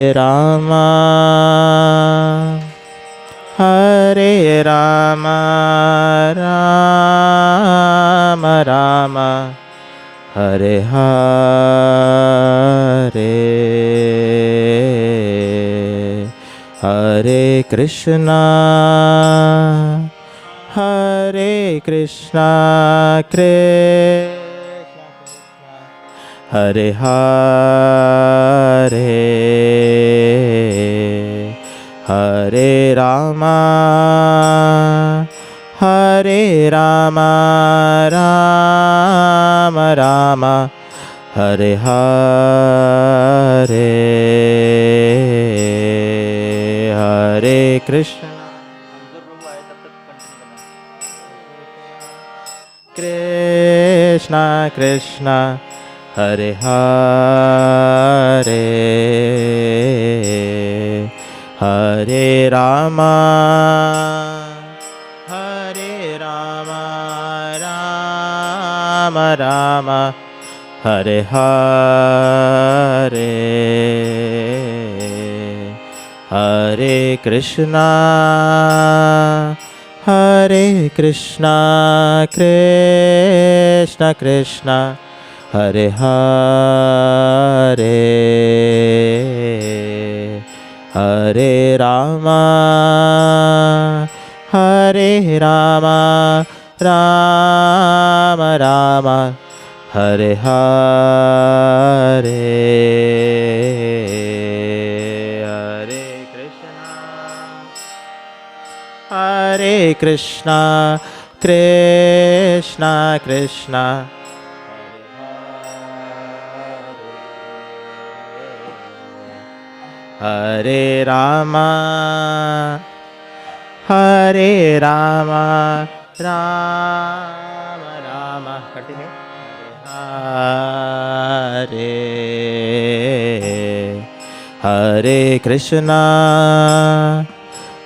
Rama, Hare Rama, Rama Rama, Hare Hare, Hare Krishna, Hare Krishna, Krishna Hare Hare, Hare Rama, Hare Rama, Rama Rama, Hare Hare, Hare Krishna, Krishna Krishna, Hare Hare, Hare Rama, Hare Rama, Rama Rama, Hare Hare, Hare Krishna, Hare Krishna, Krishna Krishna, Hare Hare, Hare Rama, Hare Rama, Rama Rama, Hare Hare, Hare Krishna, Hare Krishna, Krishna Krishna, Hare Rama, Hare Rama, Rama Rama, continue. Hare, Hare Krishna,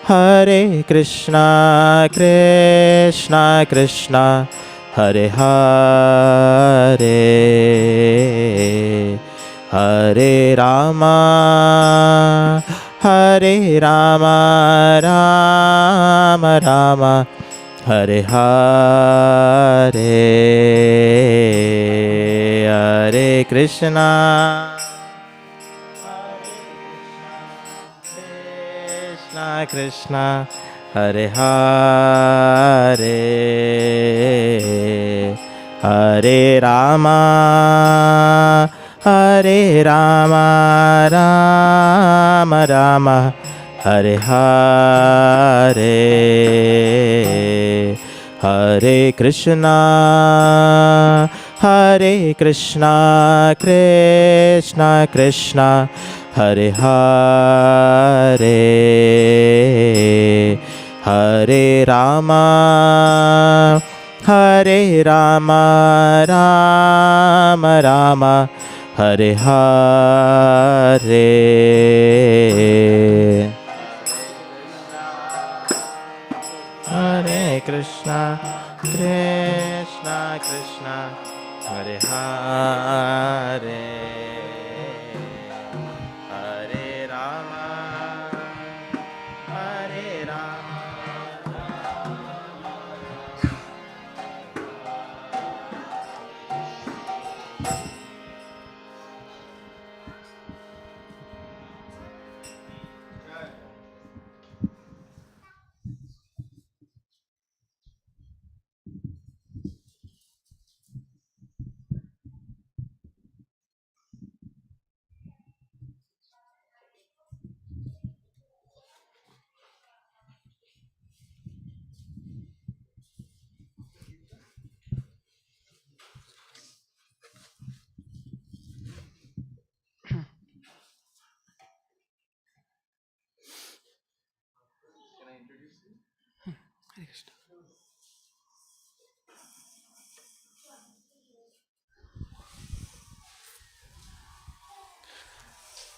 Hare Krishna, Krishna Krishna, Hare Hare, Hare Rama, Hare Rama, Rama Rama, Hare Hare, Hare Krishna, Krishna Krishna, Hare Hare, Hare Rama, Hare Rama, Rama Rama, Hare Hare, Hare Krishna, Hare Krishna, Krishna Krishna, Hare Hare, Hare Rama, Hare Rama, Rama Rama, Hare Hare, Hare Krishna, Krishna Krishna, Hare Hare, Hare Rama, Hare Rama.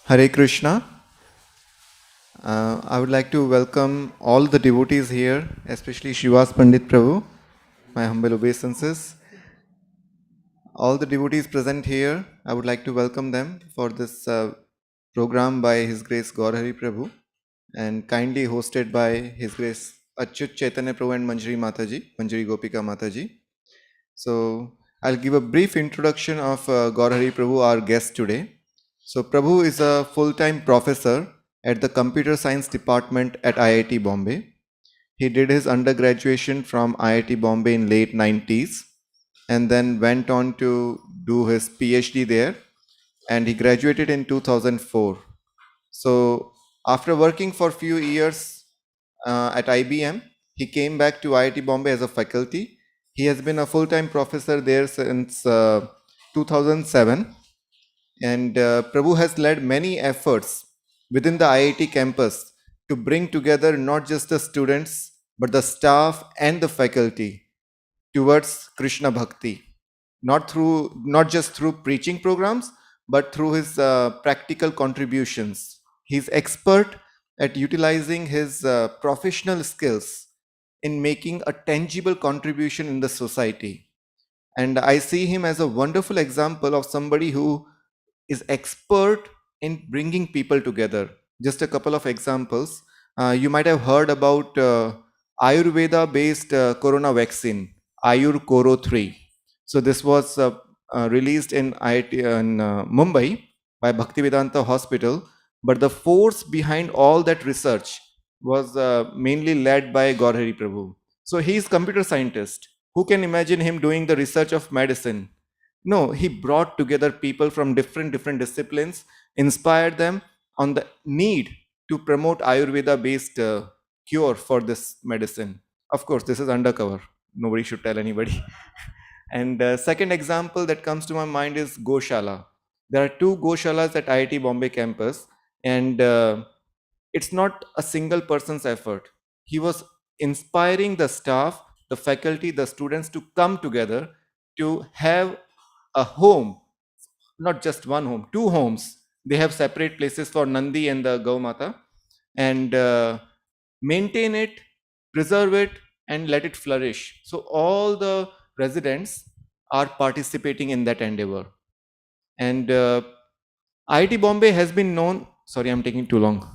Hare Krishna. I would like to welcome all the devotees here, especially Shivas Pandit Prabhu, my humble obeisances. All the devotees present here, I would like to welcome them for this program by His Grace Gaura Prabhu and kindly hosted by His Grace Achyut Chaitanya Prabhu and Manjari Mataji, Manjari Gopika Mataji. So I'll give a brief introduction of Gaura Prabhu, our guest today. So Prabhu is a full-time professor at the Computer Science Department at IIT Bombay. He did his undergraduation from IIT Bombay in late 90s and then went on to do his PhD there, and he graduated in 2004. So after working for a few years at IBM, he came back to IIT Bombay as a faculty. He has been a full-time professor there since 2007, and Prabhu has led many efforts within the IIT campus to bring together not just the students but the staff and the faculty towards Krishna Bhakti, not just through preaching programs, but through his practical contributions. He's expert at utilizing his professional skills in making a tangible contribution in the society. And I see him as a wonderful example of somebody who is expert in bringing people together. Just a couple of examples. You might have heard about Ayurveda based corona vaccine, Ayur Koro 3. So this was released in IIT in Mumbai by Bhaktivedanta Hospital, but the force behind all that research was mainly led by Gaurhari Prabhu. So he is computer scientist. Who can imagine him doing the research of medicine? No, he brought together people from different disciplines, inspired them on the need to promote Ayurveda based cure for this medicine. Of course, this is undercover. Nobody should tell anybody. And second example that comes to my mind is Goshala. There are two Goshalas at IIT Bombay campus, and it's not a single person's effort. He was inspiring the staff, the faculty, the students to come together to have a home, not just one home, two homes. They have separate places for Nandi and the Gau Mata, and maintain it, preserve it, and let it flourish. So all the residents are participating in that endeavor. And IIT Bombay has been known. Sorry, I'm taking too long.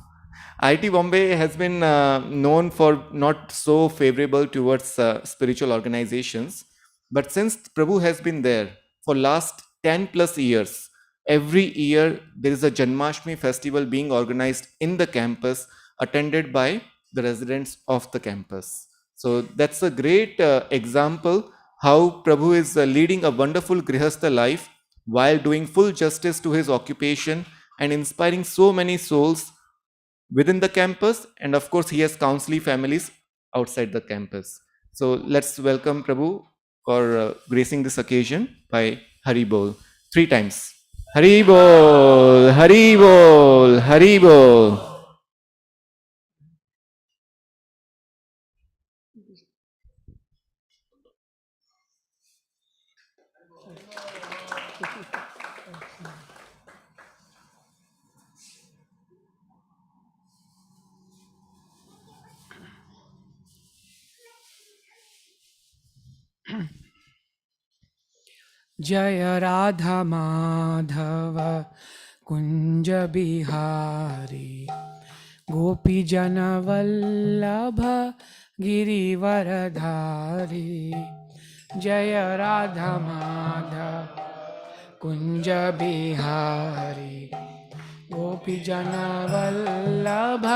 IIT Bombay has been known for not so favorable towards spiritual organizations. But since Prabhu has been there for last 10 plus years, every year there is a Janmashtami festival being organized in the campus, attended by the residents of the campus. So that's a great example how Prabhu is leading a wonderful Grihastha life while doing full justice to his occupation and inspiring so many souls within the campus, and of course he has counseling families outside the campus. So let's welcome Prabhu for gracing this occasion by Hari Bol. 3 times. Hari Bol, Hari Bol, Hari Bol. जय राधा माधव कुंज बिहारी गोपी जन वल्लभ गिरिवरधारी जय राधा माधव कुंज बिहारी गोपी जन वल्लभ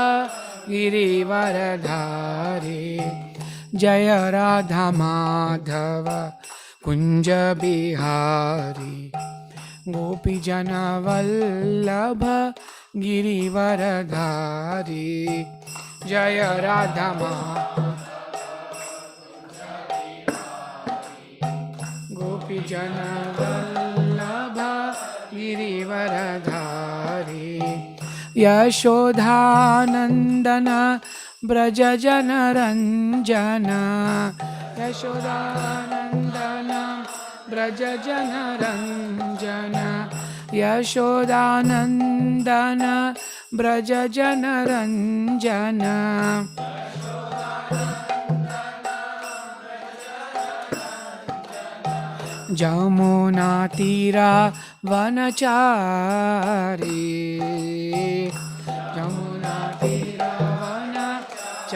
गिरिवरधारी जय राधा माधव कुंज बिहारी गोपी जन वल्लभ गिरिवरधारी जय राधा गोपी जन वल्लभ गिरिवरधारी यशोधानंदन ब्रज जन रंजन यशोदानंदन ब्रज जन रंजन यशोदानंदन ब्रज जन रंजन जमुना तीरा वनचारी जमुना तीरा वनचारी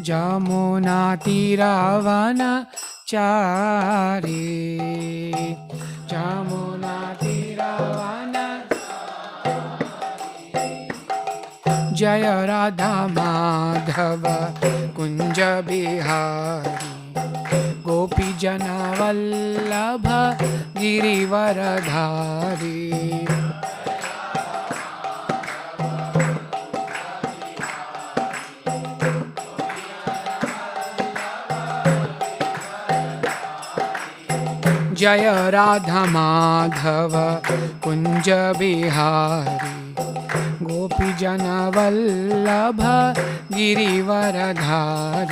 जमुना तीरा वनचारी जमुना तीरा वन जय राधा माधव कुंज बिहारी गोपी जन वल्लभ गिरिवरधारी जय राधा माधव कुंज बिहारी गोपी जन वल्लभ गिरिवरधारी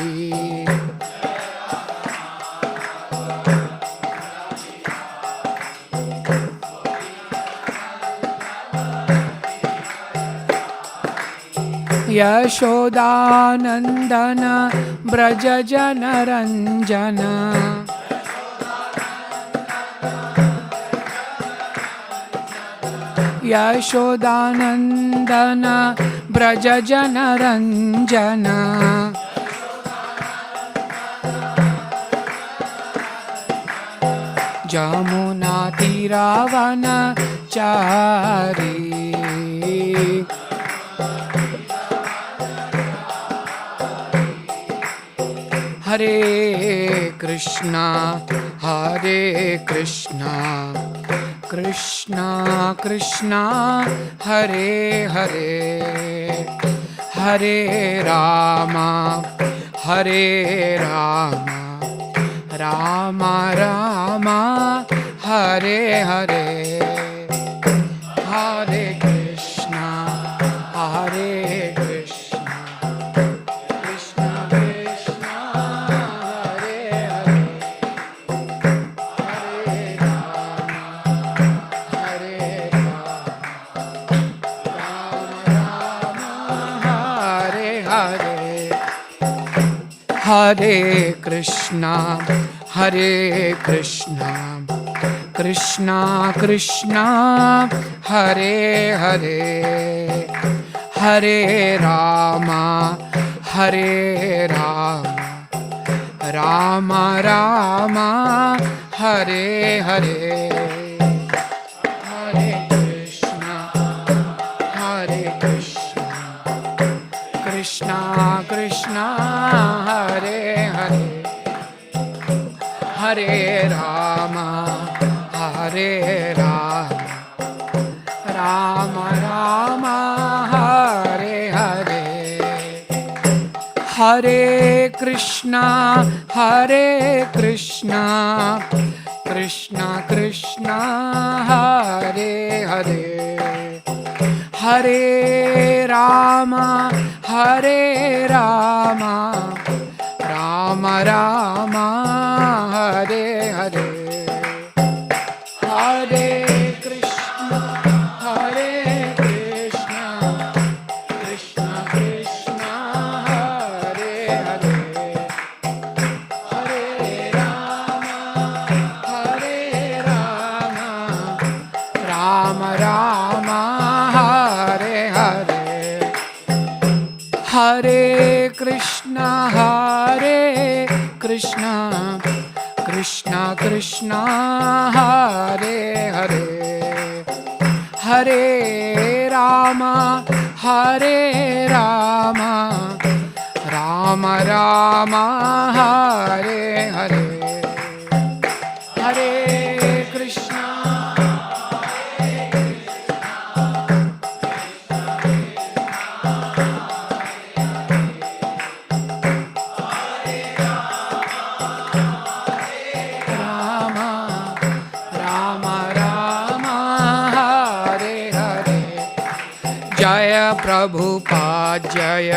यशोदानंदन ब्रज जन रंजन यशोदानंदन ब्रज जन रंजन जमुना तीरावन चारी हरे कृष्णा कृष्णा कृष्णा हरे हरे हरे रामा राम राम हरे हरे हरे कृष्णा कृष्णा कृष्णा हरे हरे हरे राम राम हरे हरे हरे कृष्णा कृष्णा कृष्णा हरे हरे हरे राम राम राम हरे हरे हरे कृष्णा कृष्णा कृष्णा हरे हरे हरे राम राम राम हरे हरे हरे कृष्णा कृष्णा कृष्णा हरे हरे हरे राम राम राम हरे हरे हरे कृष्णा कृष्णा कृष्णा हरे हरे हरे राम राम राम हरे हरे हरे कृष्णा कृष्णा कृष्णा हरे हरे हरे राम राम राम हरे हरे हरे कृष्णा प्रभुपाद जय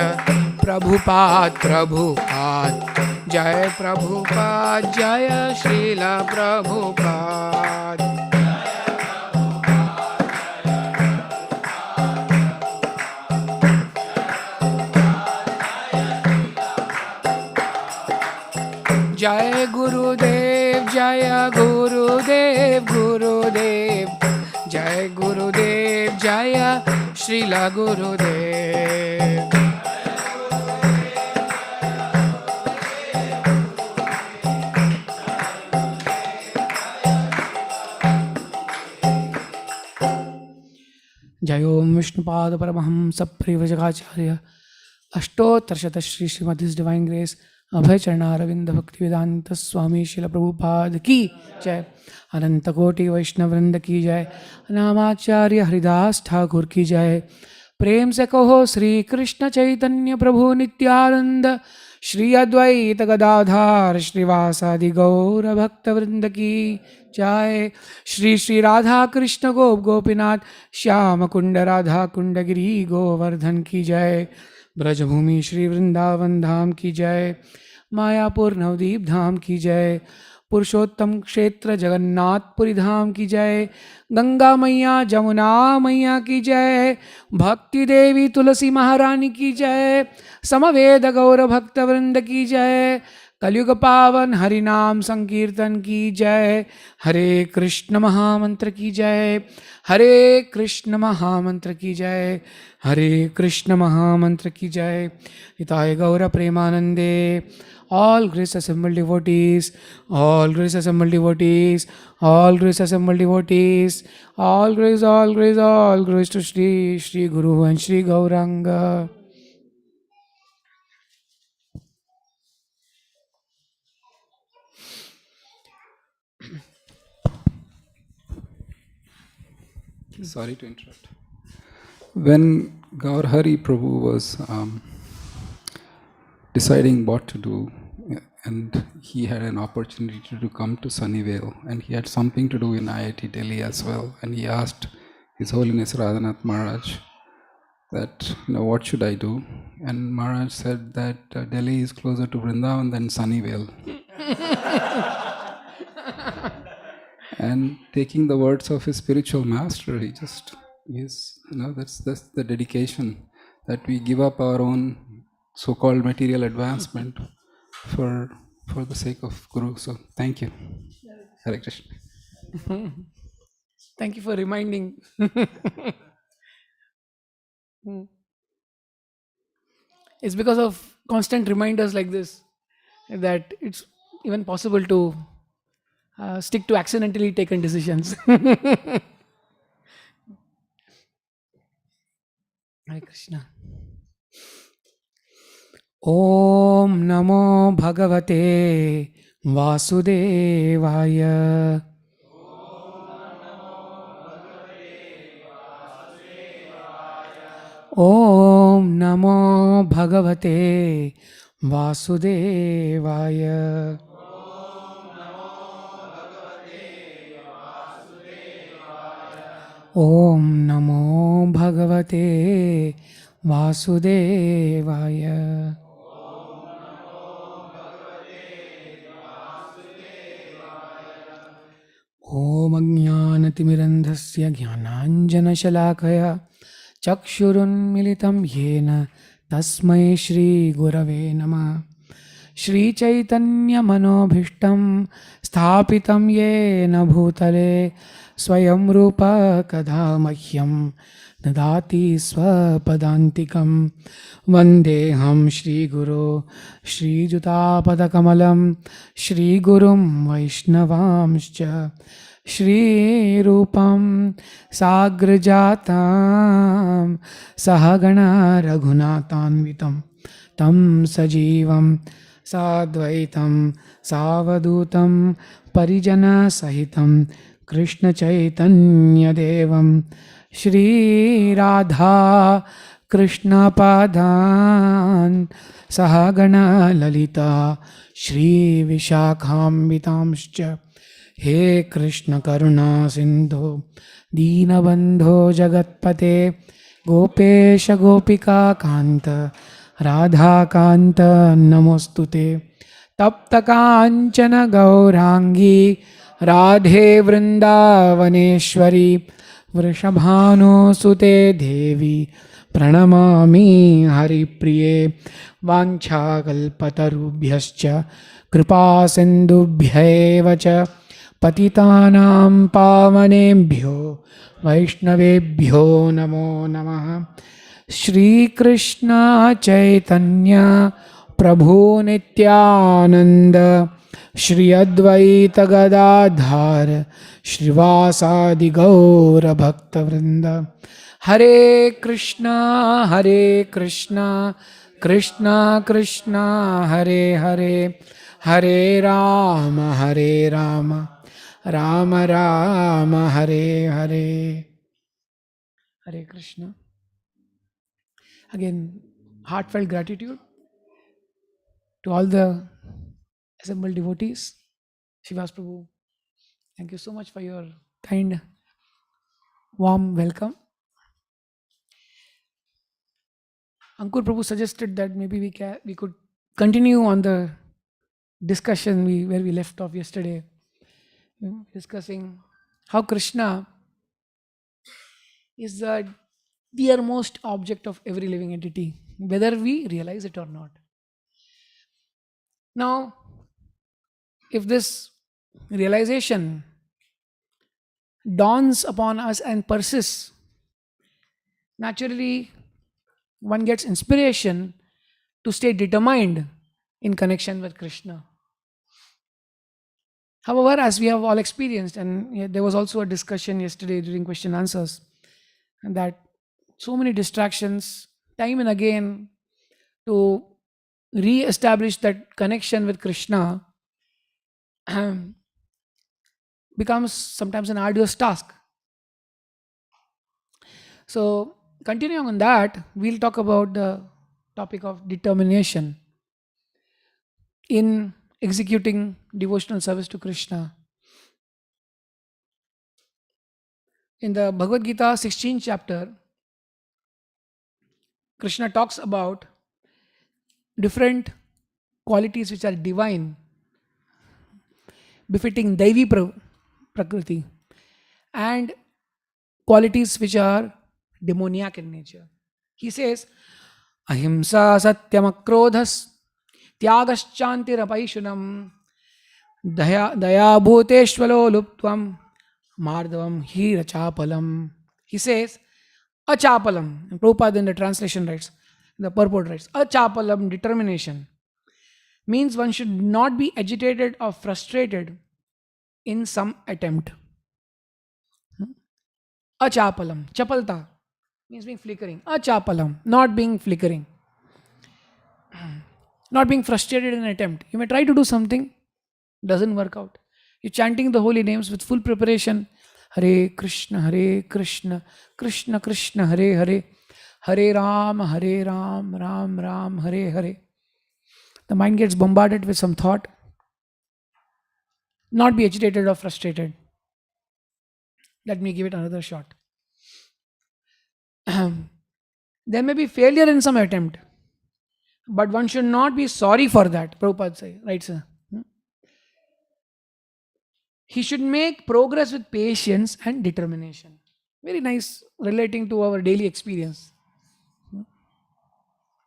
प्रभुपाद जय प्रभुपाद जय श्रील प्रभुपाद जय गुरुदेव जय गुरुदेव गुरुदेव जय गुरुदेव जय श्रील गुरुदेव जय ओम विष्णुपाद परमहंस परिव्रजकाचार्य अष्टोत्तरशत श्री श्रीमद् डिवाइन ग्रेस अभय चरणारविंद भक्ति वेदांत स्वामी शिल प्रभुपाद की जय अनंत कोटि वैष्णव वृंद की जय नामाचार्य हरिदास ठाकुर की जय प्रेम से कहो श्री कृष्ण चैतन्य प्रभु नित्यानंद श्री अद्वैत गदाधार श्रीवासादि गौर भक्त वृंद की जय श्री श्री राधा कृष्ण गोप गोपीनाथ श्याम कुंड राधा कुंड गिरी गोवर्धन की जय ब्रजभूमि श्री वृंदावन धाम की जय मायापुर नवदीप धाम की जय पुरुषोत्तम क्षेत्र जगन्नाथपुरी धाम की जय गंगा मैया जमुना मैया की जय भक्ति देवी तुलसी महारानी की जय समवेद गौर भक्त वृंद की जय कलयुग पावन हरिनाम संकीर्तन की जय हरे कृष्ण महामंत्र की जय हरे कृष्ण महामंत्र की जय हरे कृष्ण महामंत्र की जय हिताय गौर प्रेमानंदे all grace assembled devotees, all grace assembled devotees, all grace assembled devotees, all grace to Shri Guru and Shri Gauranga. Sorry to interrupt. When Gaur Hari Prabhu was deciding what to do, and he had an opportunity to come to Sunnyvale, and he had something to do in IIT Delhi as well, and he asked His Holiness Radhanath Maharaj that, what should I do? And Maharaj said that Delhi is closer to Vrindavan than Sunnyvale. And taking the words of his spiritual master, he just is, that's the dedication, that we give up our own so-called material advancement for the sake of Guru. So thank you. Hare Krishna. Thank you for reminding. It's because of constant reminders like this that it's even possible to stick to accidentally taken decisions. Hare Krishna. Om Namo Bhagavate Vasudevaya. Om Namo Bhagavate Vasudevaya. Om Namo Bhagavate Vasudevaya. Om Ajnanatimirandhasya Jnananjanashalakaya Chakshurunmilitam Yena Tasmai Shri Gurave Namah. Shri Chaitanya Manobhishtam Sthapitam Yena Bhutale Swayam Rupa Kadamahyam Dadati Swapadantikam Vandeham Shri Guru Shri Jutapadakamalam Shri Gurum Vaishnavamscha Shri Rupam Sagrajatam Sahagana Raghunatanvitam Tam Sajivam Sadvaitam Savadutam Parijana Sahitam Krishna Chaitanya Devam Shri Radha Krishna Padan Sahagana Lalita Shri Vishakhambitamscha He Krishna Karuna Sindhu Deenabandho Jagatpate Gopesha Gopika Kanta Radha Kanta Namostute Tapta Kanchana Gaurangi Radhe Vrindavaneshwari Vrishabhanu Sute Devi प्रणमामि हरिप्रिये वाञ्छाकल्पतरुभ्यश्च कृपासिन्धुभ्यैव च पतितानां पावनेभ्यो वैष्णवेभ्यो नमो नमः। श्रीकृष्ण चैतन्य प्रभु नित्यानंद श्री अद्वैत गदाधर श्रीवासादि गौर भक्तवृंद। हरे कृष्णा कृष्णा कृष्णा हरे हरे, हरे राम राम राम हरे हरे। हरे Krishna. Again, heartfelt gratitude to all the assembled devotees. Shivas Prabhu, thank you so much for your kind, warm welcome. Ankur Prabhu suggested that maybe we could continue on the discussion where we left off yesterday, discussing how Krishna is the dearmost object of every living entity, whether we realize it or not. Now, if this realization dawns upon us and persists, naturally one gets inspiration to stay determined in connection with Krishna. However, as we have all experienced, and there was also a discussion yesterday during question answers, and that so many distractions, time and again, to re-establish that connection with Krishna becomes sometimes an arduous task. So, continuing on that, we'll talk about the topic of determination in executing devotional service to Krishna. In the Bhagavad Gita 16th chapter, Krishna talks about different qualities which are divine, befitting Daivi Prakriti, and qualities which are demoniac in nature. He says, Ahimsa Satyam Akrodhas Tyagaschantirapayishunam Daya Bhuteshvalo Luptvam Mardhavam Hirachapalam. He says, Achapalam. And Prabhupada in the translation writes, the purport writes, Achapalam, determination, means one should not be agitated or frustrated in some attempt. Achapalam, chapalta means being flickering. Achapalam, not being flickering, not being frustrated in an attempt. You may try to do something, doesn't work out. You're chanting the holy names with full preparation. Hare Krishna, Krishna Krishna, Hare Hare, Hare Ram, Ram Ram, Hare Hare. The mind gets bombarded with some thought. Not be agitated or frustrated. Let me give it another shot. There may be failure in some attempt, but one should not be sorry for that. Prabhupada says, right, sir? He should make progress with patience and determination. Very nice, relating to our daily experience.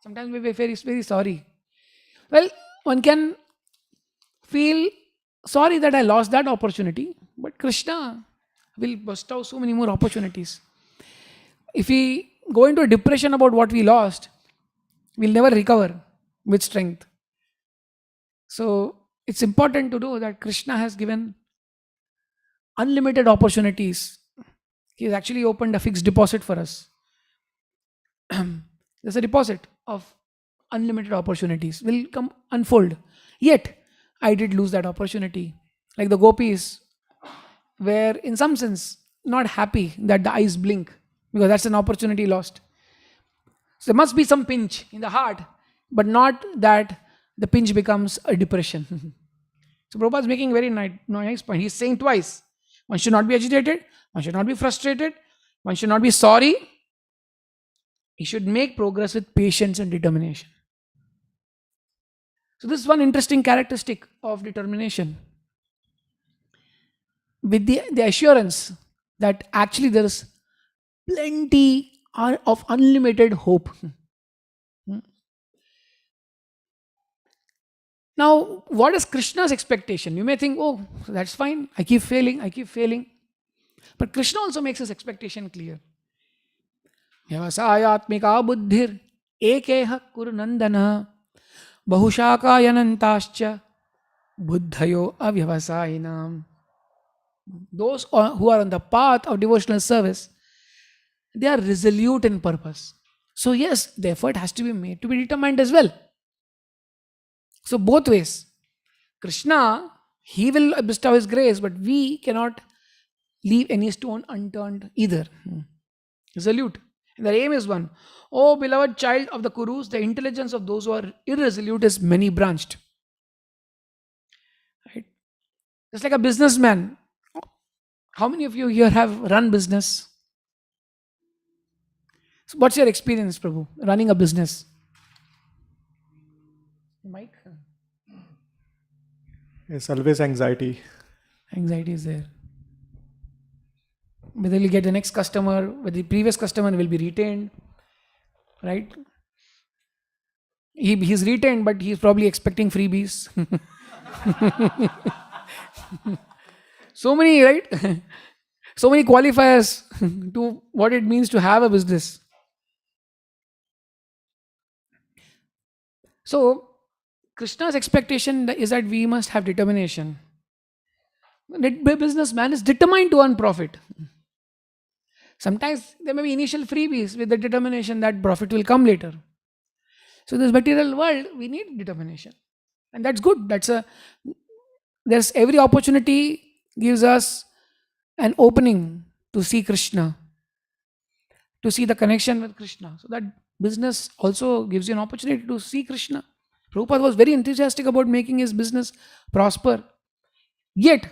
Sometimes we are very sorry. Well, one can feel sorry that I lost that opportunity, but Krishna will bestow so many more opportunities. If we go into a depression about what we lost, we'll never recover with strength. So it's important to know that Krishna has given unlimited opportunities. He has actually opened a fixed deposit for us. There's a deposit of unlimited opportunities will come unfold. Yet I did lose that opportunity. Like the gopis were in some sense not happy that the eyes blink, because that's an opportunity lost. So there must be some pinch in the heart, but not that the pinch becomes a depression. So Prabhupada is making a very nice point. He's saying twice. One should not be agitated, one should not be frustrated, one should not be sorry. He should make progress with patience and determination. So this is one interesting characteristic of determination. With the assurance that actually there is plenty of unlimited hope. Now, what is Krishna's expectation? You may think, oh, that's fine. I keep failing. I keep failing. But Krishna also makes his expectation clear. Vyavasayatmika buddhir ekeha kurunandana bahushakayanantascha buddhayo avyavasayinam. Those who are on the path of devotional service, they are resolute in purpose. So yes, the effort has to be made to be determined as well. So both ways. Krishna, he will bestow his grace, but we cannot leave any stone unturned either. Resolute. And the aim is one. Oh, beloved child of the Kurus, the intelligence of those who are irresolute is many branched. Right? Just like a businessman. How many of you here have run business? So what's your experience, Prabhu, running a business? Mike? It's always anxiety. Anxiety is there. Whether you'll get the next customer, whether the previous customer will be retained, right? He's retained, but he's probably expecting freebies. So many, right? So many qualifiers to what it means to have a business. So, Krishna's expectation is that we must have determination. The businessman is determined to earn profit. Sometimes there may be initial freebies with the determination that profit will come later. So, in this material world, we need determination. And that's good. There's every opportunity gives us an opening to see Krishna, to see the connection with Krishna. So that business also gives you an opportunity to see Krishna. Prabhupada was very enthusiastic about making his business prosper. Yet,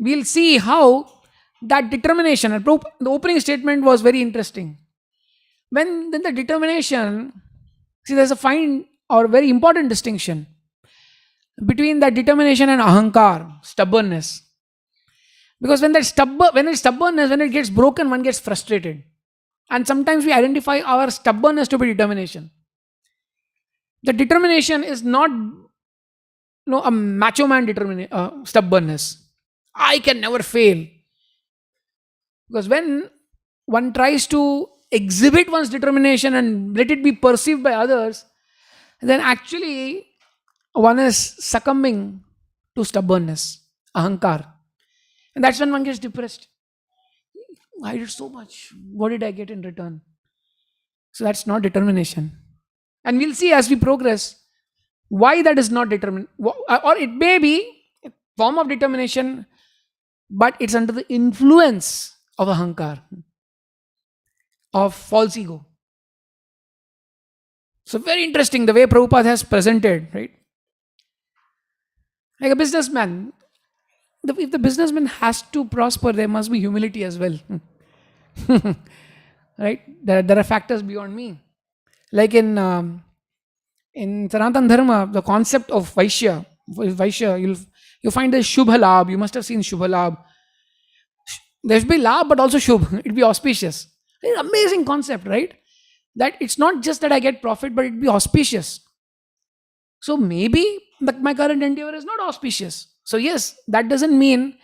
we'll see how that determination, and the opening statement was very interesting. Then the determination, see, there's a fine or very important distinction between that determination and ahankar, stubbornness. Because when stubbornness, when it gets broken, one gets frustrated. And sometimes we identify our stubbornness to be determination. The determination is not a macho man stubbornness. I can never fail. Because when one tries to exhibit one's determination and let it be perceived by others, then actually one is succumbing to stubbornness, ahankar. And that's when one gets depressed. I did so much. What did I get in return? So that's not determination. And we'll see as we progress why that is not determined. Or it may be a form of determination, but it's under the influence of ahankar, of false ego. So very interesting the way Prabhupada has presented, right? Like a businessman, if the businessman has to prosper, there must be humility as well. Right? There are factors beyond me. Like in Sanatana Dharma, the concept of Vaishya, you'll find the Shubha Labh. You must have seen Shubha Labh. There should be Labh, but also Shubh. It'd be auspicious. It's an amazing concept, right? That it's not just that I get profit, but it'd be auspicious. So maybe my current endeavor is not auspicious. So yes, that doesn't mean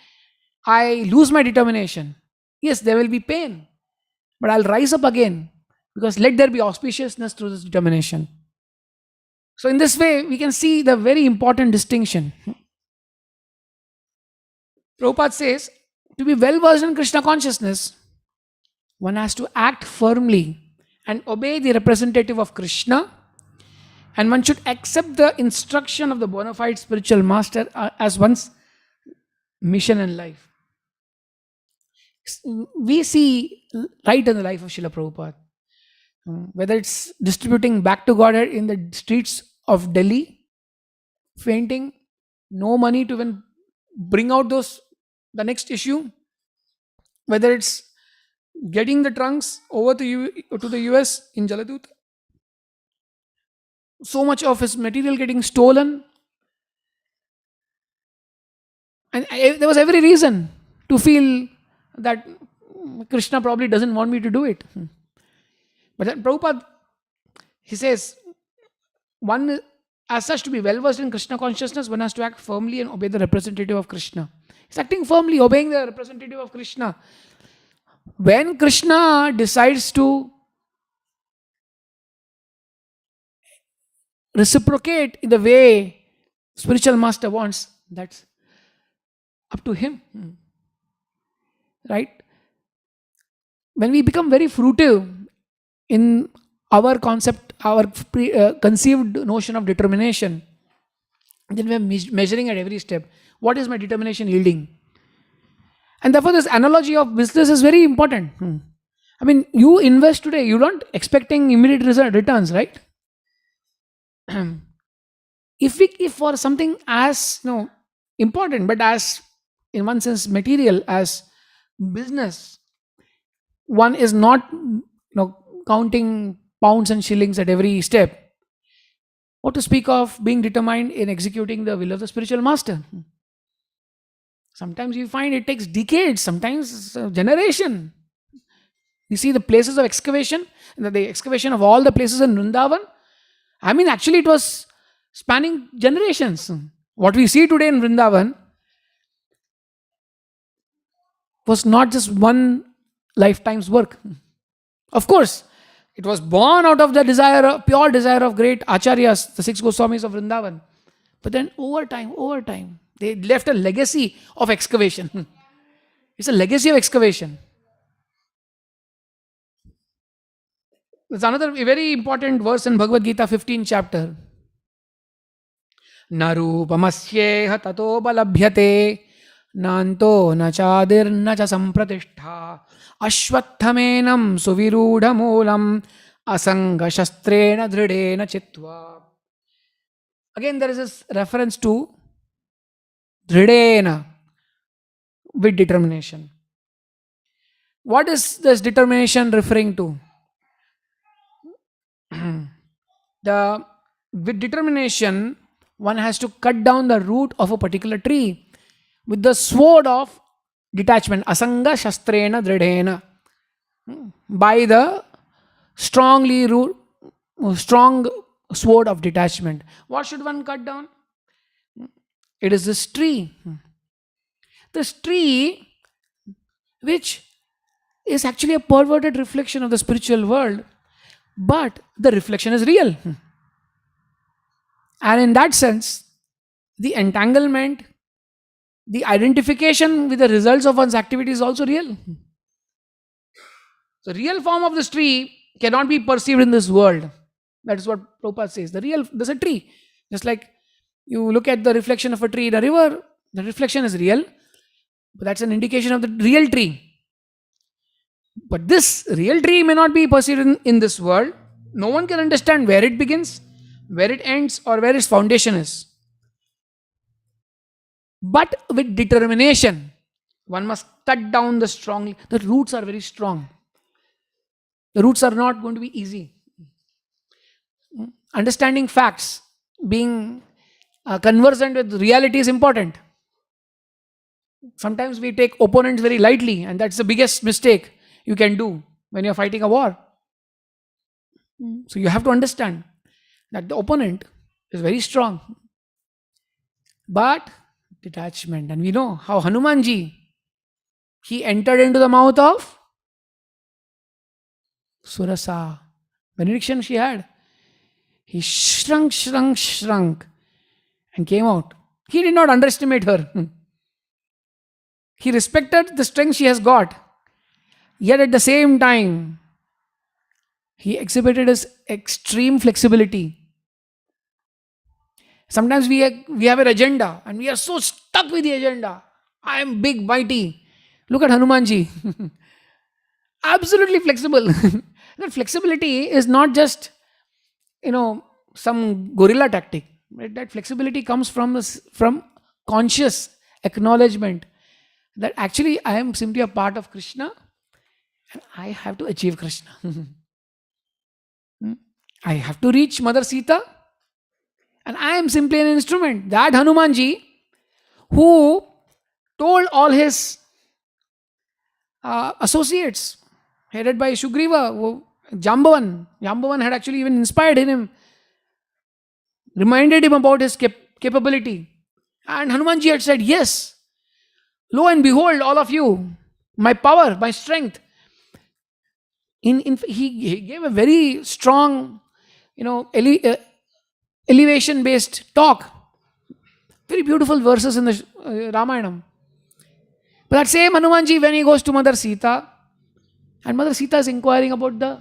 I lose my determination. Yes, there will be pain, but I'll rise up again because let there be auspiciousness through this determination. So in this way, we can see the very important distinction. Prabhupada says, to be well versed in Krishna consciousness, one has to act firmly and obey the representative of Krishna, and one should accept the instruction of the bona fide spiritual master as one's mission in life. We see right in the life of Srila Prabhupada, whether it's distributing back to Godhead in the streets of Delhi, fainting, no money to even bring out the next issue, whether it's getting the trunks over to the US in Jaladut, so much of his material getting stolen, and there was every reason to feel that Krishna probably doesn't want me to do it. But then Prabhupada, he says, one, as such, to be well versed in Krishna consciousness, one has to act firmly and obey the representative of Krishna. He's acting firmly, obeying the representative of Krishna. When Krishna decides to reciprocate in the way spiritual master wants, that's up to him. Right? When we become very fruitive in our concept, our conceived notion of determination, then we are measuring at every step. What is my determination yielding? And therefore, this analogy of business is very important. I mean, you invest today, you don't expecting immediate returns, right? If for something as important, but as in one sense material as business, one is not counting pounds and shillings at every step. What to speak of being determined in executing the will of the spiritual master? Sometimes you find it takes decades, sometimes a generation. You see the places of excavation, the excavation of all the places in Vrindavan. I mean, actually, it was spanning generations. What we see today in Vrindavan was not just one lifetime's work. Of course, it was born out of the pure desire of great acharyas, the 6 Goswamis of Vrindavan. But then over time, they left a legacy of excavation. It's a legacy of excavation. There's another very important verse in Bhagavad Gita, 15th chapter. Narupamasyeha tato balabhyate nanto nachadir nacha sampratishtha ashwatthaменam suvirudhamulam asanga shastrena dridena chitva. Again, there is this reference to dridena, with determination. What is this determination referring to? With determination, one has to cut down the root of a particular tree with the sword of detachment, asanga shastrena dridena, by the strong sword of detachment. What should one cut down? It is this tree. This tree, which is actually a perverted reflection of the spiritual world, but the reflection is real. And in that sense, the entanglement, the identification with the results of one's activity is also real. The real form of this tree cannot be perceived in this world. That is what Prabhupada says. There's a tree. Just like you look at the reflection of a tree in a river, the reflection is real, but that's an indication of the real tree. But this real tree may not be perceived in this world. No one can understand where it begins, where it ends, or where its foundation is. But with determination, one must cut down the roots are very strong. The roots are not going to be easy. Understanding facts, being conversant with reality is important. Sometimes we take opponents very lightly, and that's the biggest mistake you can do when you're fighting a war. So you have to understand that the opponent is very strong. But detachment, and we know how Hanumanji, he entered into the mouth of Surasa. Benediction she had. He shrunk and came out. He did not underestimate her. He respected the strength she has got. Yet at the same time, he exhibited his extreme flexibility. Sometimes we have an agenda and we are so stuck with the agenda. I am big, mighty. Look at Hanumanji. Absolutely flexible. That flexibility is not just, some guerrilla tactic. Right? That flexibility comes from conscious acknowledgement that actually I am simply a part of Krishna and I have to achieve Krishna. I have to reach Mother Sita and I am simply an instrument. That Hanumanji, who told all his associates, headed by Shugriva, Jambavan had actually even inspired him, reminded him about his capability. And Hanumanji had said, yes, lo and behold, all of you, my power, my strength. He gave a very strong, elevation based talk. Very beautiful verses in the Ramayana. But that same Hanumanji, when he goes to Mother Sita, and Mother Sita is inquiring about the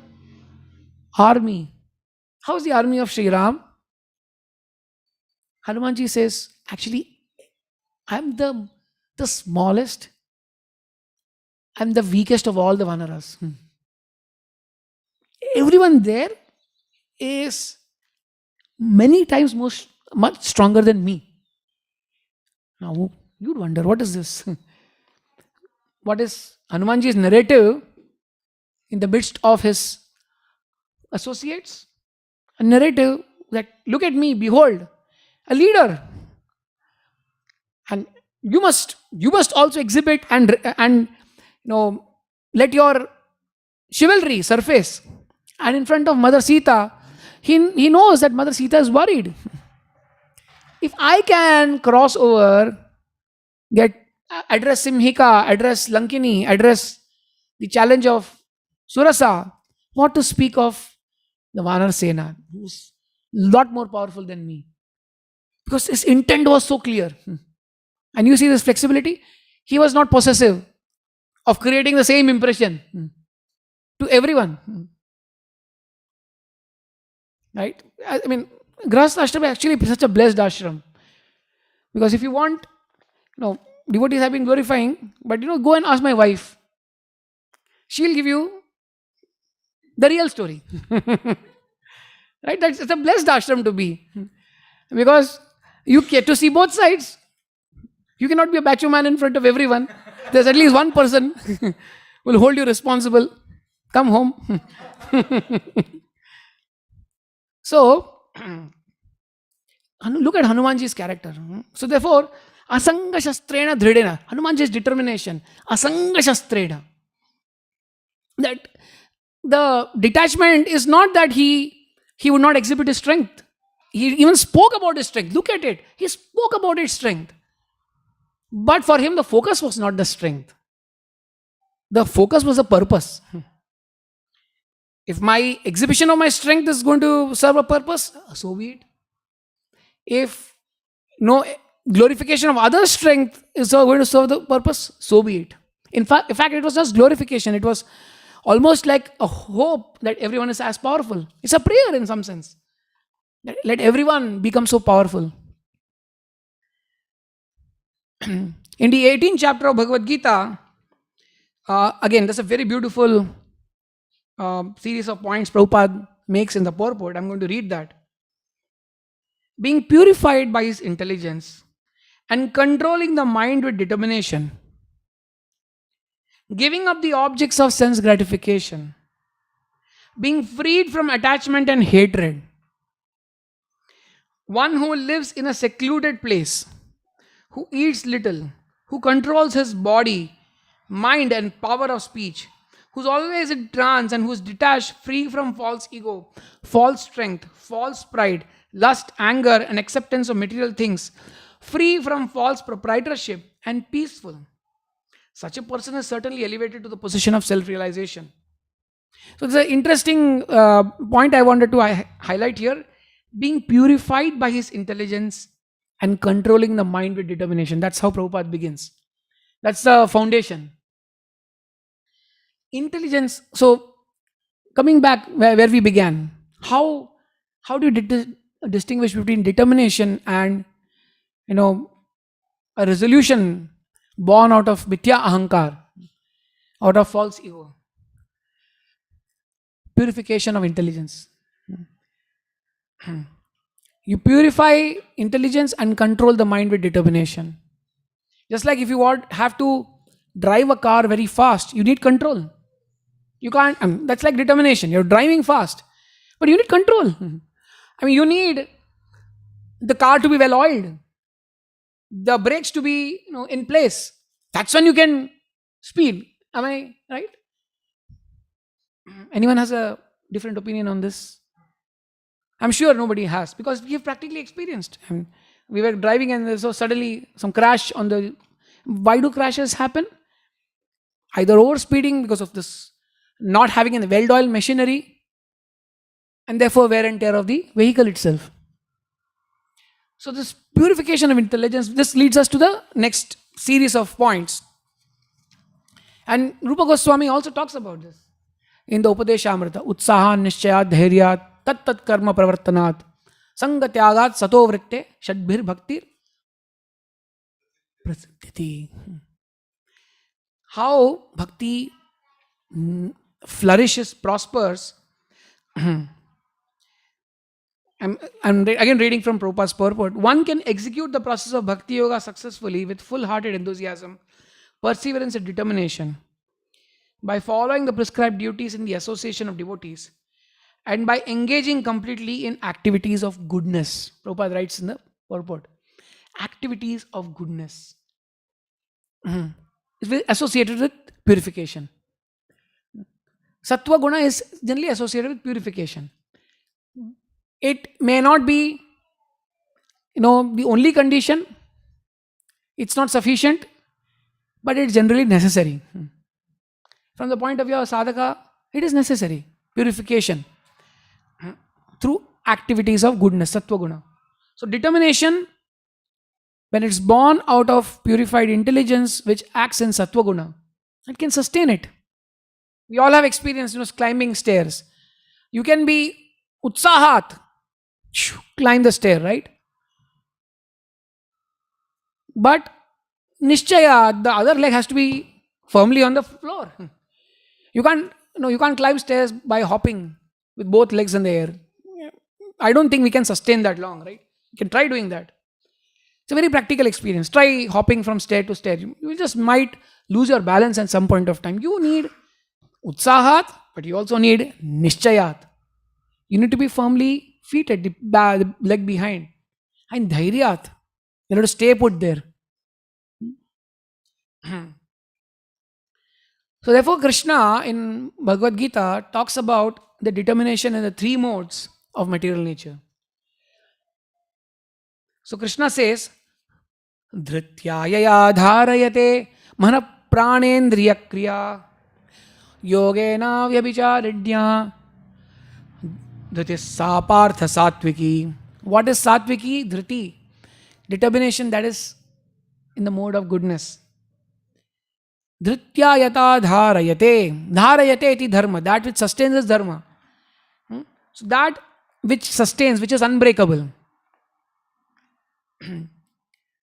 army. How's the army of Sri Ram? Hanumanji says, actually, I'm the smallest, I'm the weakest of all the Vanaras. Everyone there is many times much stronger than me. Now, you'd wonder, what is this? What is Hanumanji's narrative in the midst of his associates? A narrative that, look at me, behold, a leader. And you must also exhibit and let your chivalry surface. And in front of Mother Sita, he knows that Mother Sita is worried. If I can cross over, address Simhika, address Lankini, address the challenge of Surasa, what to speak of the Vanar Sena, who's a lot more powerful than me? Because his intent was so clear. And you see this flexibility? He was not possessive of creating the same impression to everyone. Right? I mean, Grahastha Ashram is actually such a blessed ashram. Because if you want, devotees have been glorifying, but go and ask my wife. She'll give you the real story. Right? It's a blessed ashram to be. Because you get to see both sides. You cannot be a bacho man in front of everyone. There's at least one person who will hold you responsible. Come home. So, look at Hanumanji's character. So therefore, asanga shastrena dhridena, Hanumanji's determination, asanga shastrena. That the detachment is not that he would not exhibit his strength. He even spoke about his strength. Look at it. He spoke about his strength. But for him, the focus was not the strength. The focus was the purpose. If my exhibition of my strength is going to serve a purpose, so be it. If no glorification of others' strength is going to serve the purpose, so be it. In fact, it was just glorification. It was almost like a hope that everyone is as powerful. It's a prayer in some sense. Let everyone become so powerful. In the 18th chapter of Bhagavad Gita, again, that's a very beautiful series of points Prabhupada makes in the purport. I'm going to read that. Being purified by his intelligence and controlling the mind with determination, giving up the objects of sense gratification, being freed from attachment and hatred, one who lives in a secluded place, who eats little, who controls his body, mind and power of speech, who's always in trance and who's detached, free from false ego, false strength, false pride, lust, anger and acceptance of material things, free from false proprietorship and peaceful. Such a person is certainly elevated to the position of self-realization. So it's an interesting point I wanted to highlight here. Being purified by his intelligence and controlling the mind with determination. That's how Prabhupada begins. That's the foundation. Intelligence. So coming back where we began, how do you distinguish between determination and a resolution born out of mithya ahankar, out of false ego? Purification of intelligence. You purify intelligence and control the mind with determination. Just like if you have to drive a car very fast, you need control. You can't, that's like determination. You're driving fast, but you need control. You need the car to be well oiled, the brakes to be in place. That's when you can speed. Am I right? Anyone has a different opinion on this? I'm sure nobody has, because we have practically experienced. I mean, we were driving and so suddenly some crash on the. Why do crashes happen? Either overspeeding because of this not having a well-oiled machinery, and therefore wear and tear of the vehicle itself. So this purification of intelligence, this leads us to the next series of points. And Rupa Goswami also talks about this in the Upadeshamrita. Utsaha nishchayat dhairyat tat tat karma pravartanat sangatyagat sato vritte shadbhir bhaktir prasiddhiti. How bhakti flourishes, prospers. I'm again reading from Prabhupada's purport. One can execute the process of bhakti yoga successfully with full-hearted enthusiasm, perseverance and determination by following the prescribed duties in the association of devotees and by engaging completely in activities of goodness. Prabhupada writes in the purport, activities of goodness. Is associated with purification. Sattva guna is generally associated with purification. It may not be, the only condition. It's not sufficient, but it's generally necessary. From the point of view of sadhaka, it is necessary. Purification through activities of goodness, sattva guna. So determination, when it's born out of purified intelligence which acts in sattva guna, it can sustain it. We all have experience, climbing stairs. You can be utsahat, climb the stair, right? But nishchaya, the other leg has to be firmly on the floor. You can't climb stairs by hopping with both legs in the air. I don't think we can sustain that long, right? You can try doing that. It's a very practical experience. Try hopping from stair to stair. You just might lose your balance at some point of time. You need utsahat, but you also need nishchayat. You need to be firmly feeted, the leg behind. And dhairyat. You have to stay put there. So therefore Krishna in Bhagavad Gita talks about the determination in the three modes of material nature. So Krishna says, Dhrityayaya dharayate mana pranendriya kriya yogena vyabhicharidya dhriti sapartha satviki. What is satviki? Dhriti. Determination that is in the mode of goodness. Dhrityayata dharayate. Dharayate iti dharma. That which sustains is dharma. So that which sustains, which is unbreakable.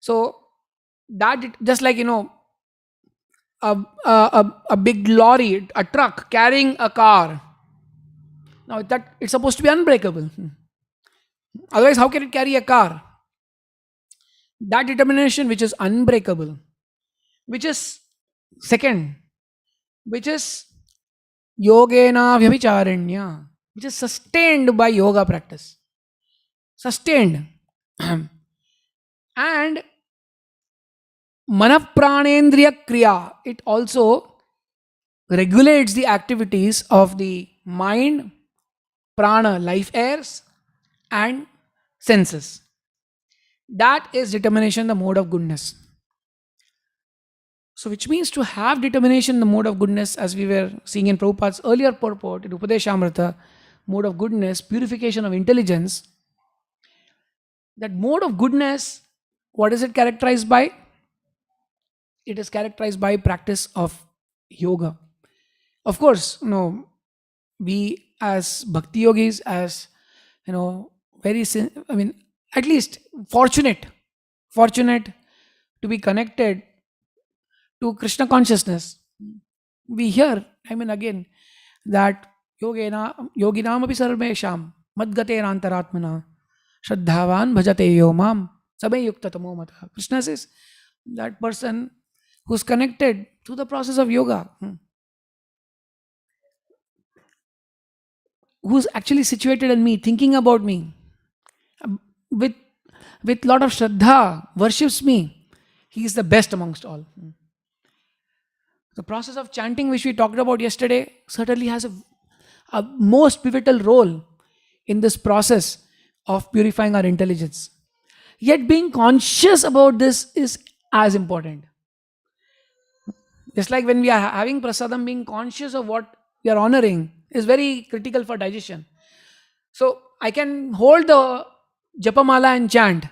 So that just like a big lorry, a truck carrying a car. Now that it's supposed to be unbreakable. Otherwise, how can it carry a car? That determination which is unbreakable, which is second, which is yogena vyabhicharinya, which is sustained by yoga practice. Sustained. And manapranendriya kriya, it also regulates the activities of the mind, prana, life airs, and senses. That is determination, the mode of goodness. So which means to have determination in the mode of goodness, as we were seeing in Prabhupada's earlier purport, in Upadeshamrita, mode of goodness, purification of intelligence. That mode of goodness, what is it characterized by? It is characterized by practice of yoga. Of course, we as bhakti yogis, as at least fortunate to be connected to Krishna consciousness. We hear, again, that yoginam api sarvesham madgatera antaratmana shraddhavan bhajate yo mam sabe yukta tamo mata. Krishna says that person who's connected to the process of yoga, who's actually situated in me, thinking about me, with lot of shraddha, worships me, he is the best amongst all. The process of chanting, which we talked about yesterday, certainly has a most pivotal role in this process of purifying our intelligence. Yet being conscious about this is as important. Just like when we are having prasadam, being conscious of what we are honoring is very critical for digestion. So I can hold the japamala and chant.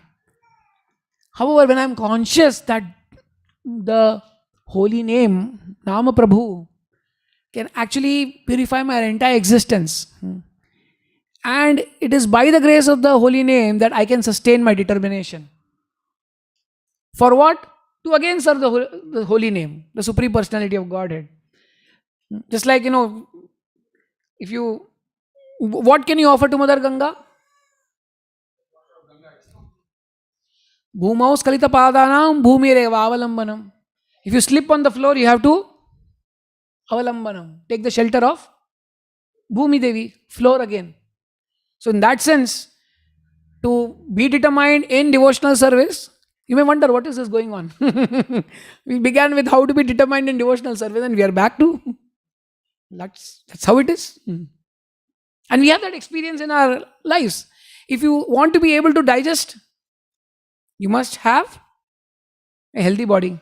However, when I am conscious that the holy name, Nama Prabhu, can actually purify my entire existence. And it is by the grace of the holy name that I can sustain my determination. For what? To again serve the holy name, the supreme personality of Godhead. Just like, if you, what can you offer to Mother Ganga? Bhumau skalita padanam bhumireva avalambanam. If you slip on the floor, you have to avalambanam. Take the shelter of Bhumi Devi, floor again. So in that sense, to be determined in devotional service, you may wonder what is this going on. We began with how to be determined in devotional service, and we are back to that's how it is. And we have that experience in our lives. If you want to be able to digest, you must have a healthy body.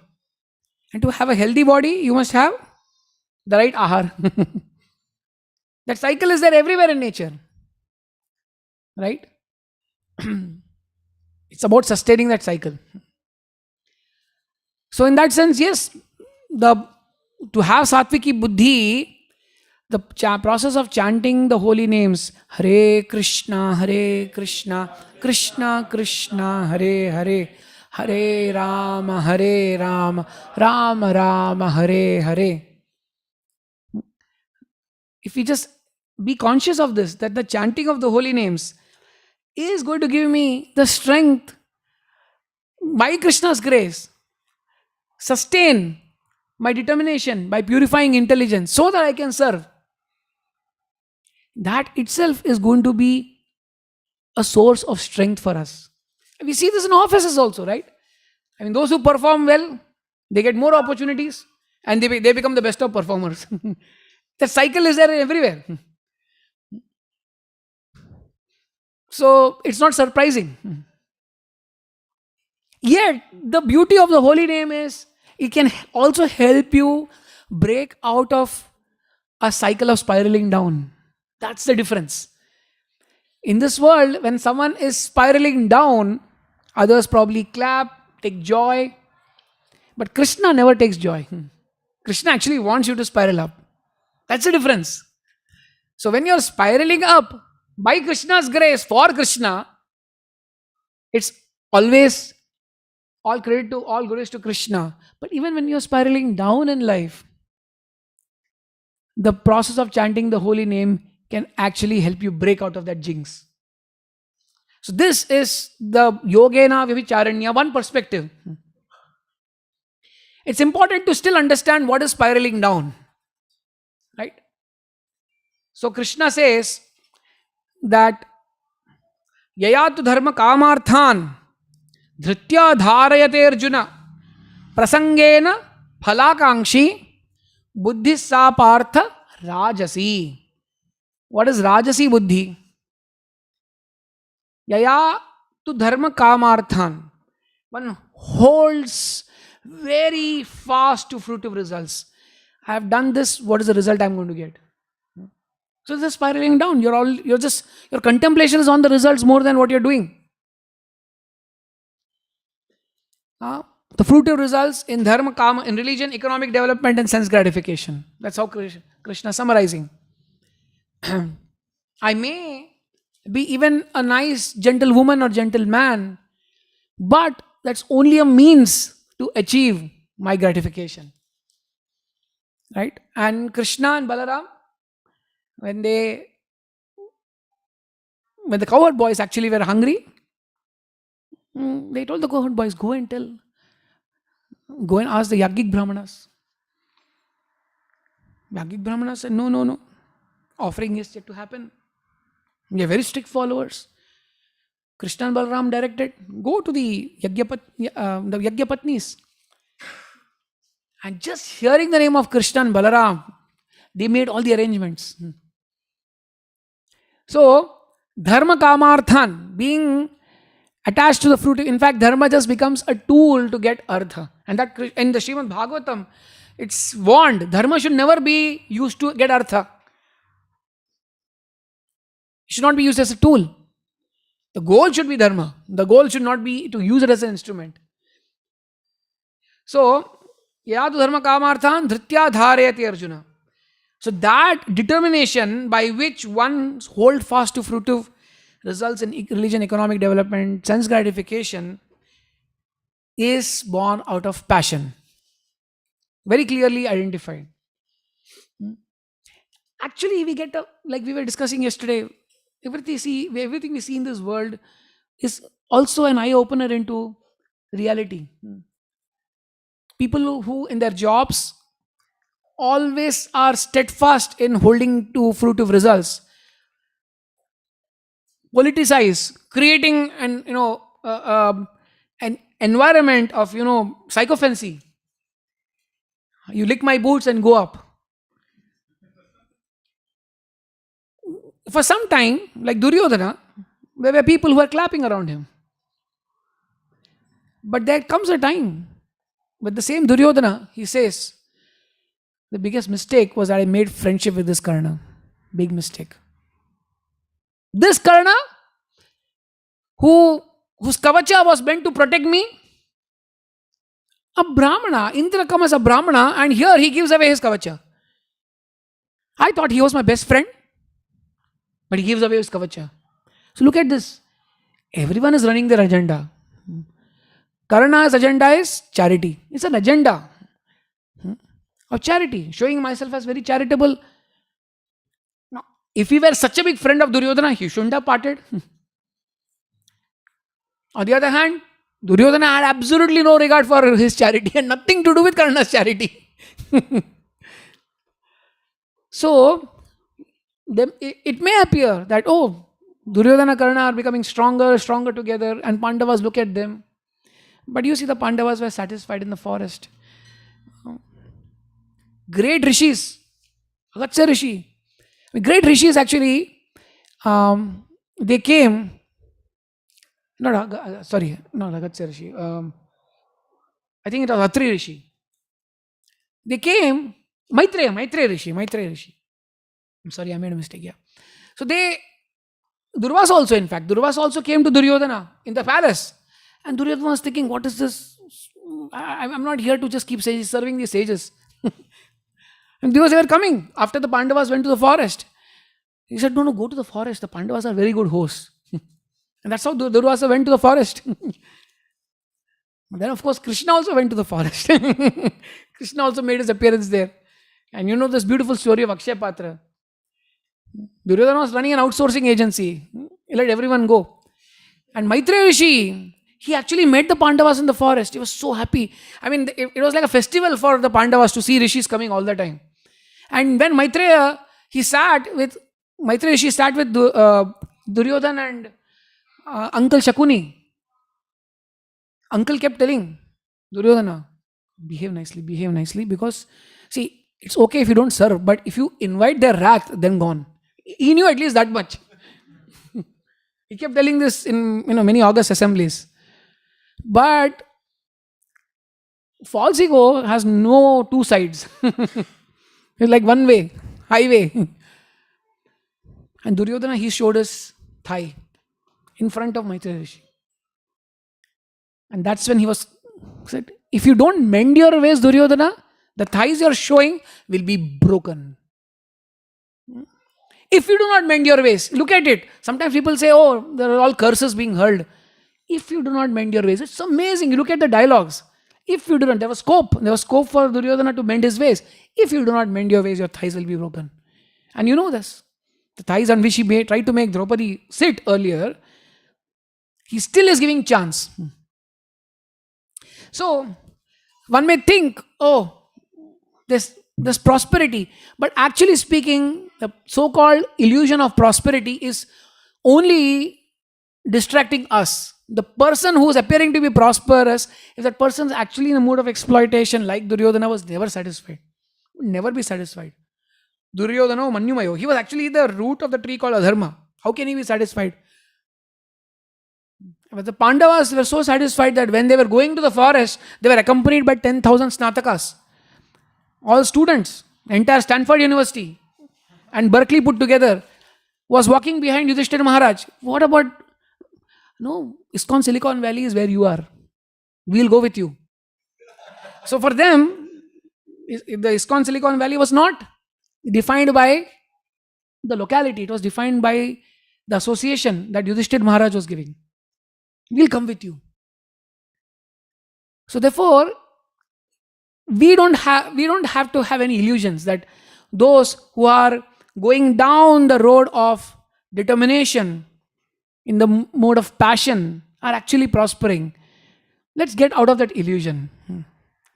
And to have a healthy body, you must have the right ahar. That cycle is there everywhere in nature. Right? It's about sustaining that cycle. So in that sense, yes, to have sattviki buddhi, the process of chanting the holy names, Hare Krishna, Krishna Krishna, Hare Hare, Hare Rama, Rama Rama, Hare Hare. If we just be conscious of this, that the chanting of the holy names is going to give me the strength by Krishna's grace, sustain my determination by purifying intelligence so that I can serve. That itself is going to be a source of strength for us. We see this in offices also, right? I mean, those who perform well, they get more opportunities and they become the best of performers. The cycle is there everywhere. So it's not surprising. Yet, the beauty of the holy name is it can also help you break out of a cycle of spiraling down. That's the difference. In this world, when someone is spiraling down, others probably clap, take joy. But Krishna never takes joy. Krishna actually wants you to spiral up. That's the difference. So when you're spiraling up by Krishna's grace for Krishna, it's always all credit to all grace to Krishna. But even when you're spiraling down in life, the process of chanting the holy name can actually help you break out of that jinx. So this is the Yogena Vivicharanya, one perspective. It's important to still understand what is spiraling down. Right? So Krishna says that Yayatu dharma kamarthan dhritya dharayate arjuna prasangena phalakangshi buddhi sa partha rajasi. What is rajasi buddhi? Yaya to dharma kamarthan. One holds very fast to fruitive results. I have done this, what is the result I am going to get? So it's just spiraling down. Your contemplation is on the results more than what you're doing. The fruitive results in dharma, kama, in religion, economic development and sense gratification. That's how Krishna is summarizing. I may be even a nice gentle woman or gentle man, but that's only a means to achieve my gratification. Right? And Krishna and Balaram, when the cowherd boys actually were hungry, they told the cowherd boys, go and ask the Yagik Brahmanas. Yagik Brahmanas said, no. Offering is yet to happen. We are very strict followers. Krishna and Balaram directed, go to the Yagyapatnis. And just hearing the name of Krishna and Balaram, they made all the arrangements. So, dharma kamarthan, being attached to the fruit, in fact, dharma just becomes a tool to get artha. And that in the Srimad Bhagavatam, it's warned, dharma should never be used to get artha. It should not be used as a tool. The goal should be dharma. The goal should not be to use it as an instrument. So, yadu dharma kamarthan dhritya dharayati Arjuna. So that determination by which one hold fast to fruitive results in religion, economic development, sense gratification is born out of passion. Very clearly identified. Actually, we get like we were discussing yesterday, everything we see in this world is also an eye-opener into reality. People who in their jobs always are steadfast in holding to fruitive results, politicize, creating an environment of sycophancy. You lick my boots and go up. For some time, like Duryodhana, there were people who were clapping around him. But there comes a time with the same Duryodhana, he says, the biggest mistake was that I made friendship with this Karna. Big mistake. This Karna, whose kavacha was meant to protect me, a Brahmana, Indra comes as a Brahmana, and here he gives away his kavacha. I thought he was my best friend, but he gives away his kavacha. So look at this. Everyone is running their agenda. Karna's agenda is charity. It's an agenda of charity, showing myself as very charitable. Now, if he were such a big friend of Duryodhana, he shouldn't have parted. On the other hand, Duryodhana had absolutely no regard for his charity and nothing to do with Karna's charity. So, it may appear that, Duryodhana and Karna are becoming stronger together, and Pandavas look at them. But you see, the Pandavas were satisfied in the forest. Great rishis, Agastya Rishi. Great rishis actually, they came, not Agastya Rishi, I think it was Atri Rishi. They came, Maitreya Rishi. I'm sorry, I made a mistake, yeah. So Durvasa also came to Duryodhana in the palace. And Duryodhana was thinking, what is this? I'm not here to just keep serving these sages. And they were coming after the Pandavas went to the forest. He said, no, go to the forest. The Pandavas are very good hosts. And that's how Durvasa went to the forest. Then, of course, Krishna also went to the forest. Krishna also made his appearance there. And you know this beautiful story of Akshay Patra. Duryodhana was running an outsourcing agency. He let everyone go. And Maitreya Rishi, he actually met the Pandavas in the forest. He was so happy. I mean, it was like a festival for the Pandavas to see rishis coming all the time. And when Maitreya Rishi sat with Duryodhana and Uncle Shakuni. Uncle kept telling Duryodhana, behave nicely, because see, it's okay if you don't serve, but if you invite their wrath, then gone. He knew at least that much. He kept telling this in many August assemblies. But false ego has no two sides. It's like one way, highway. And Duryodhana, he showed his thigh in front of Maitreya Rishi. And that's when he said, if you don't mend your ways, Duryodhana, the thighs you're showing will be broken. If you do not mend your ways, look at it. Sometimes people say, there are all curses being hurled. If you do not mend your ways, it's amazing. You look at the dialogues. If you do not, there was scope for Duryodhana to mend his ways. If you do not mend your ways, your thighs will be broken. And you know this. The thighs on which he tried to make Draupadi sit earlier, he still is giving chance. So, one may think, there's prosperity. But actually speaking, the so-called illusion of prosperity is only distracting us. The person who is appearing to be prosperous, if that person is actually in a mood of exploitation, like Duryodhana was never satisfied. Would never be satisfied. Duryodhana Manyumayo, he was actually the root of the tree called Adharma. How can he be satisfied? But the Pandavas were so satisfied that when they were going to the forest, they were accompanied by 10,000 Snatakas, all students, entire Stanford University and Berkeley put together was walking behind Yudhishthira Maharaj. What about, no, ISKCON Silicon Valley is where you are. We'll go with you. So for them, the ISKCON Silicon Valley was not defined by the locality, it was defined by the association that Yudhishthira Maharaj was giving. We'll come with you. So therefore, we don't have to have any illusions that those who are going down the road of determination in the mode of passion are actually prospering. Let's get out of that illusion.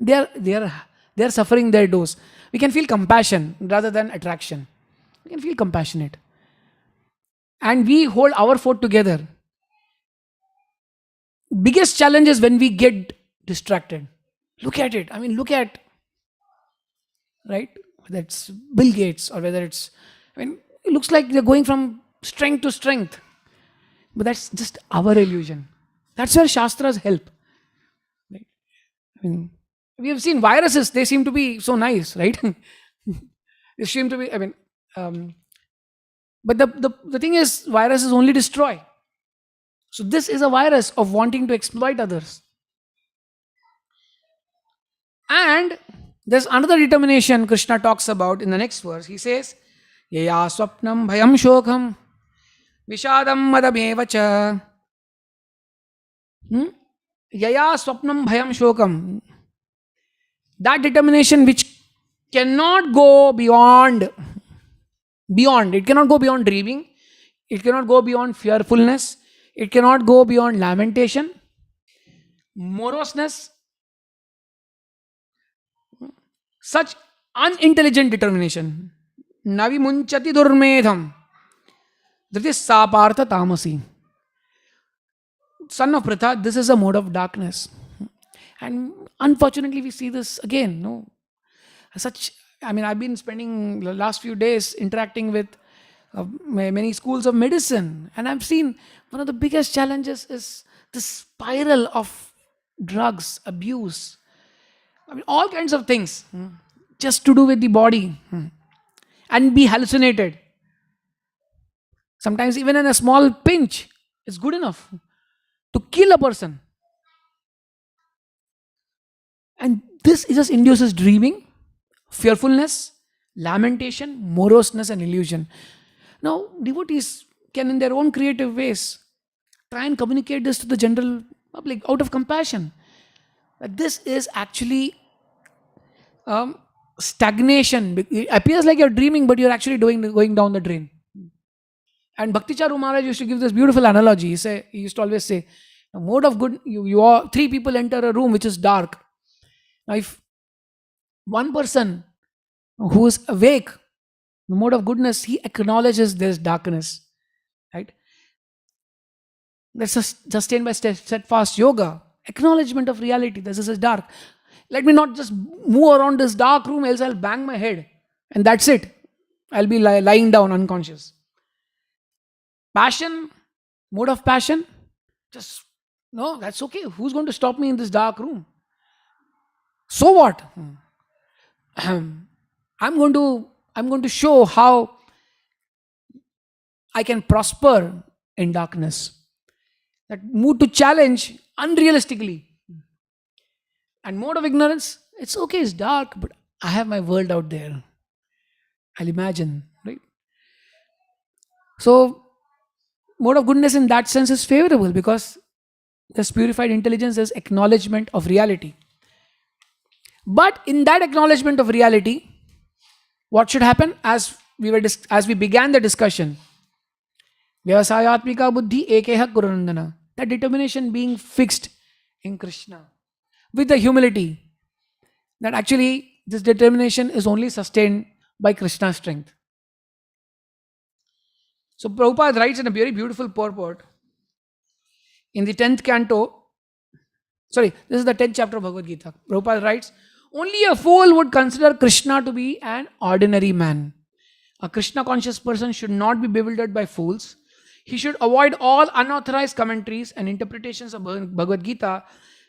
They are suffering their dose. We can feel compassion rather than attraction. We can feel compassionate. And we hold our fort together. Biggest challenge is when we get distracted. Look at it. Look at, right? Whether it's Bill Gates or whether it's, it looks like they're going from strength to strength. But that's just our illusion. That's where Shastras help. Right? We have seen viruses, they seem to be so nice, right? They seem to be, but the thing is, viruses only destroy. So this is a virus of wanting to exploit others. And there's another determination Krishna talks about in the next verse. He says, Yaya swapnam bhayam shokham vishadam madamevacha. Yaya swapnam bhayam shokham. That determination which cannot go beyond. It cannot go beyond dreaming. It cannot go beyond fearfulness. It cannot go beyond lamentation, moroseness. Such unintelligent determination. Navi munchati durmedham. That is sapartha tamasi. Son of Pritha, this is a mode of darkness. And unfortunately, we see this again. No, I've been spending the last few days interacting with many schools of medicine, and I've seen one of the biggest challenges is the spiral of drugs, abuse. All kinds of things just to do with the body and be hallucinated. Sometimes even in a small pinch, it's good enough to kill a person. And this just induces dreaming, fearfulness, lamentation, moroseness, and illusion. Now, devotees can, in their own creative ways, try and communicate this to the general public out of compassion. That this is actually stagnation. It appears like you're dreaming, but you're actually going down the drain. And Bhakti Charu Maharaj used to give this beautiful analogy. He used to always say, a mode of good, you are three people enter a room which is dark. Now, if one person who is awake, the mode of goodness, he acknowledges there's darkness, right? That's sustained by steadfast yoga, acknowledgement of reality. This is dark. Let me not just move around this dark room, else I'll bang my head, and that's it. I'll be lying down unconscious. Passion, mode of passion, just no, that's okay. Who's going to stop me in this dark room? So what? I'm going to show how I can prosper in darkness. That mood to challenge unrealistically. And mode of ignorance, it's okay, it's dark, but I have my world out there. I'll imagine, right? So, mode of goodness in that sense is favorable because this purified intelligence is acknowledgement of reality. But in that acknowledgement of reality, what should happen? As we began the discussion, Vyavasayatmika buddhi ekeha kurunandana. That determination being fixed in Krishna with the humility that actually this determination is only sustained by Krishna's strength. So Prabhupada writes in a very beautiful purport in the 10th canto. This is the 10th chapter of Bhagavad Gita. Prabhupada writes, only a fool would consider Krishna to be an ordinary man. A Krishna conscious person should not be bewildered by fools He should avoid all unauthorized commentaries and interpretations of Bhagavad Gita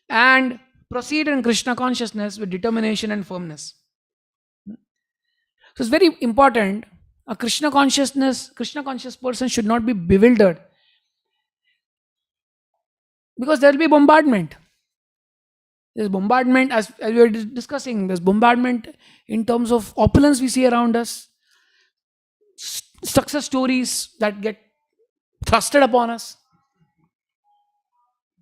and proceed in Krishna consciousness with determination and firmness. So it's very important. A Krishna conscious person should not be bewildered, because there will be bombardment. There's bombardment, as we were discussing, there's bombardment in terms of opulence we see around us, success stories that get thrusted upon us.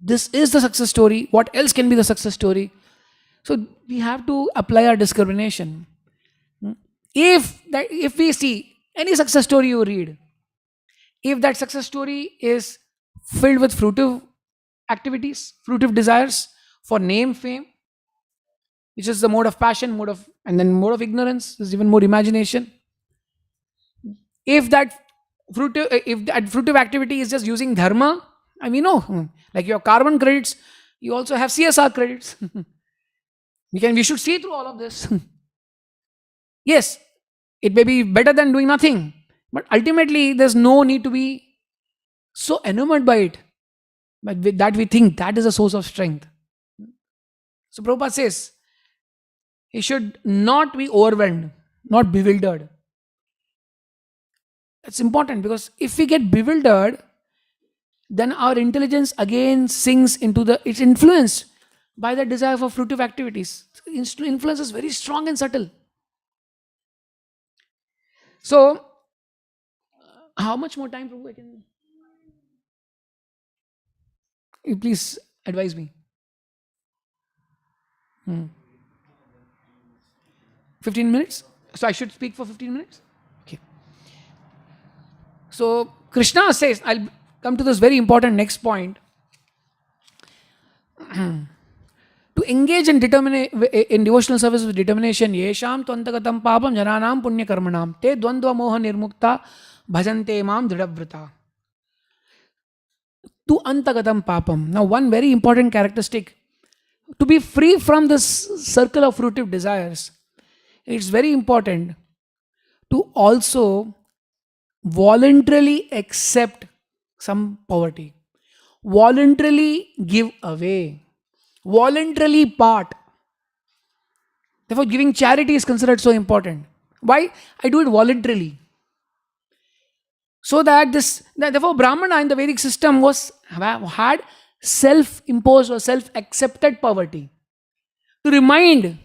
This is the success story. What else can be the success story? So we have to apply our discrimination. If we see any success story you read, if that success story is filled with fruitive activities, fruitive desires for name, fame, which is the mode of passion, and then mode of ignorance, there's even more imagination. If that fruitive activity is just using dharma, I mean, no, like your carbon credits, you also have CSR credits. We should see through all of this. Yes, it may be better than doing nothing, but ultimately there's no need to be so enamored by it. But with that, we think that is a source of strength. So Prabhupada says, he should not be overwhelmed, not bewildered. It's important, because if we get bewildered, then our intelligence again sinks into it's influenced by the desire for fruitive activities. Influence is very strong and subtle. So, how much more time, Prabhu, you please advise me. 15 minutes? So I should speak for 15 minutes? Okay. So Krishna says, I'll come to this very important next point. To engage in devotional service with determination, yesham tvantagatam papam jananam punya karmanam te dvandva moha nirmukta bhajante mam dridhavrata. To antagatam papam. Now, one very important characteristic, to be free from this circle of fruitive desires, it's very important to also voluntarily accept some poverty, voluntarily give away, voluntarily part. Therefore, giving charity is considered so important. Why? I do it voluntarily. So that therefore, Brahmana in the Vedic system had self-imposed or self-accepted poverty to remind of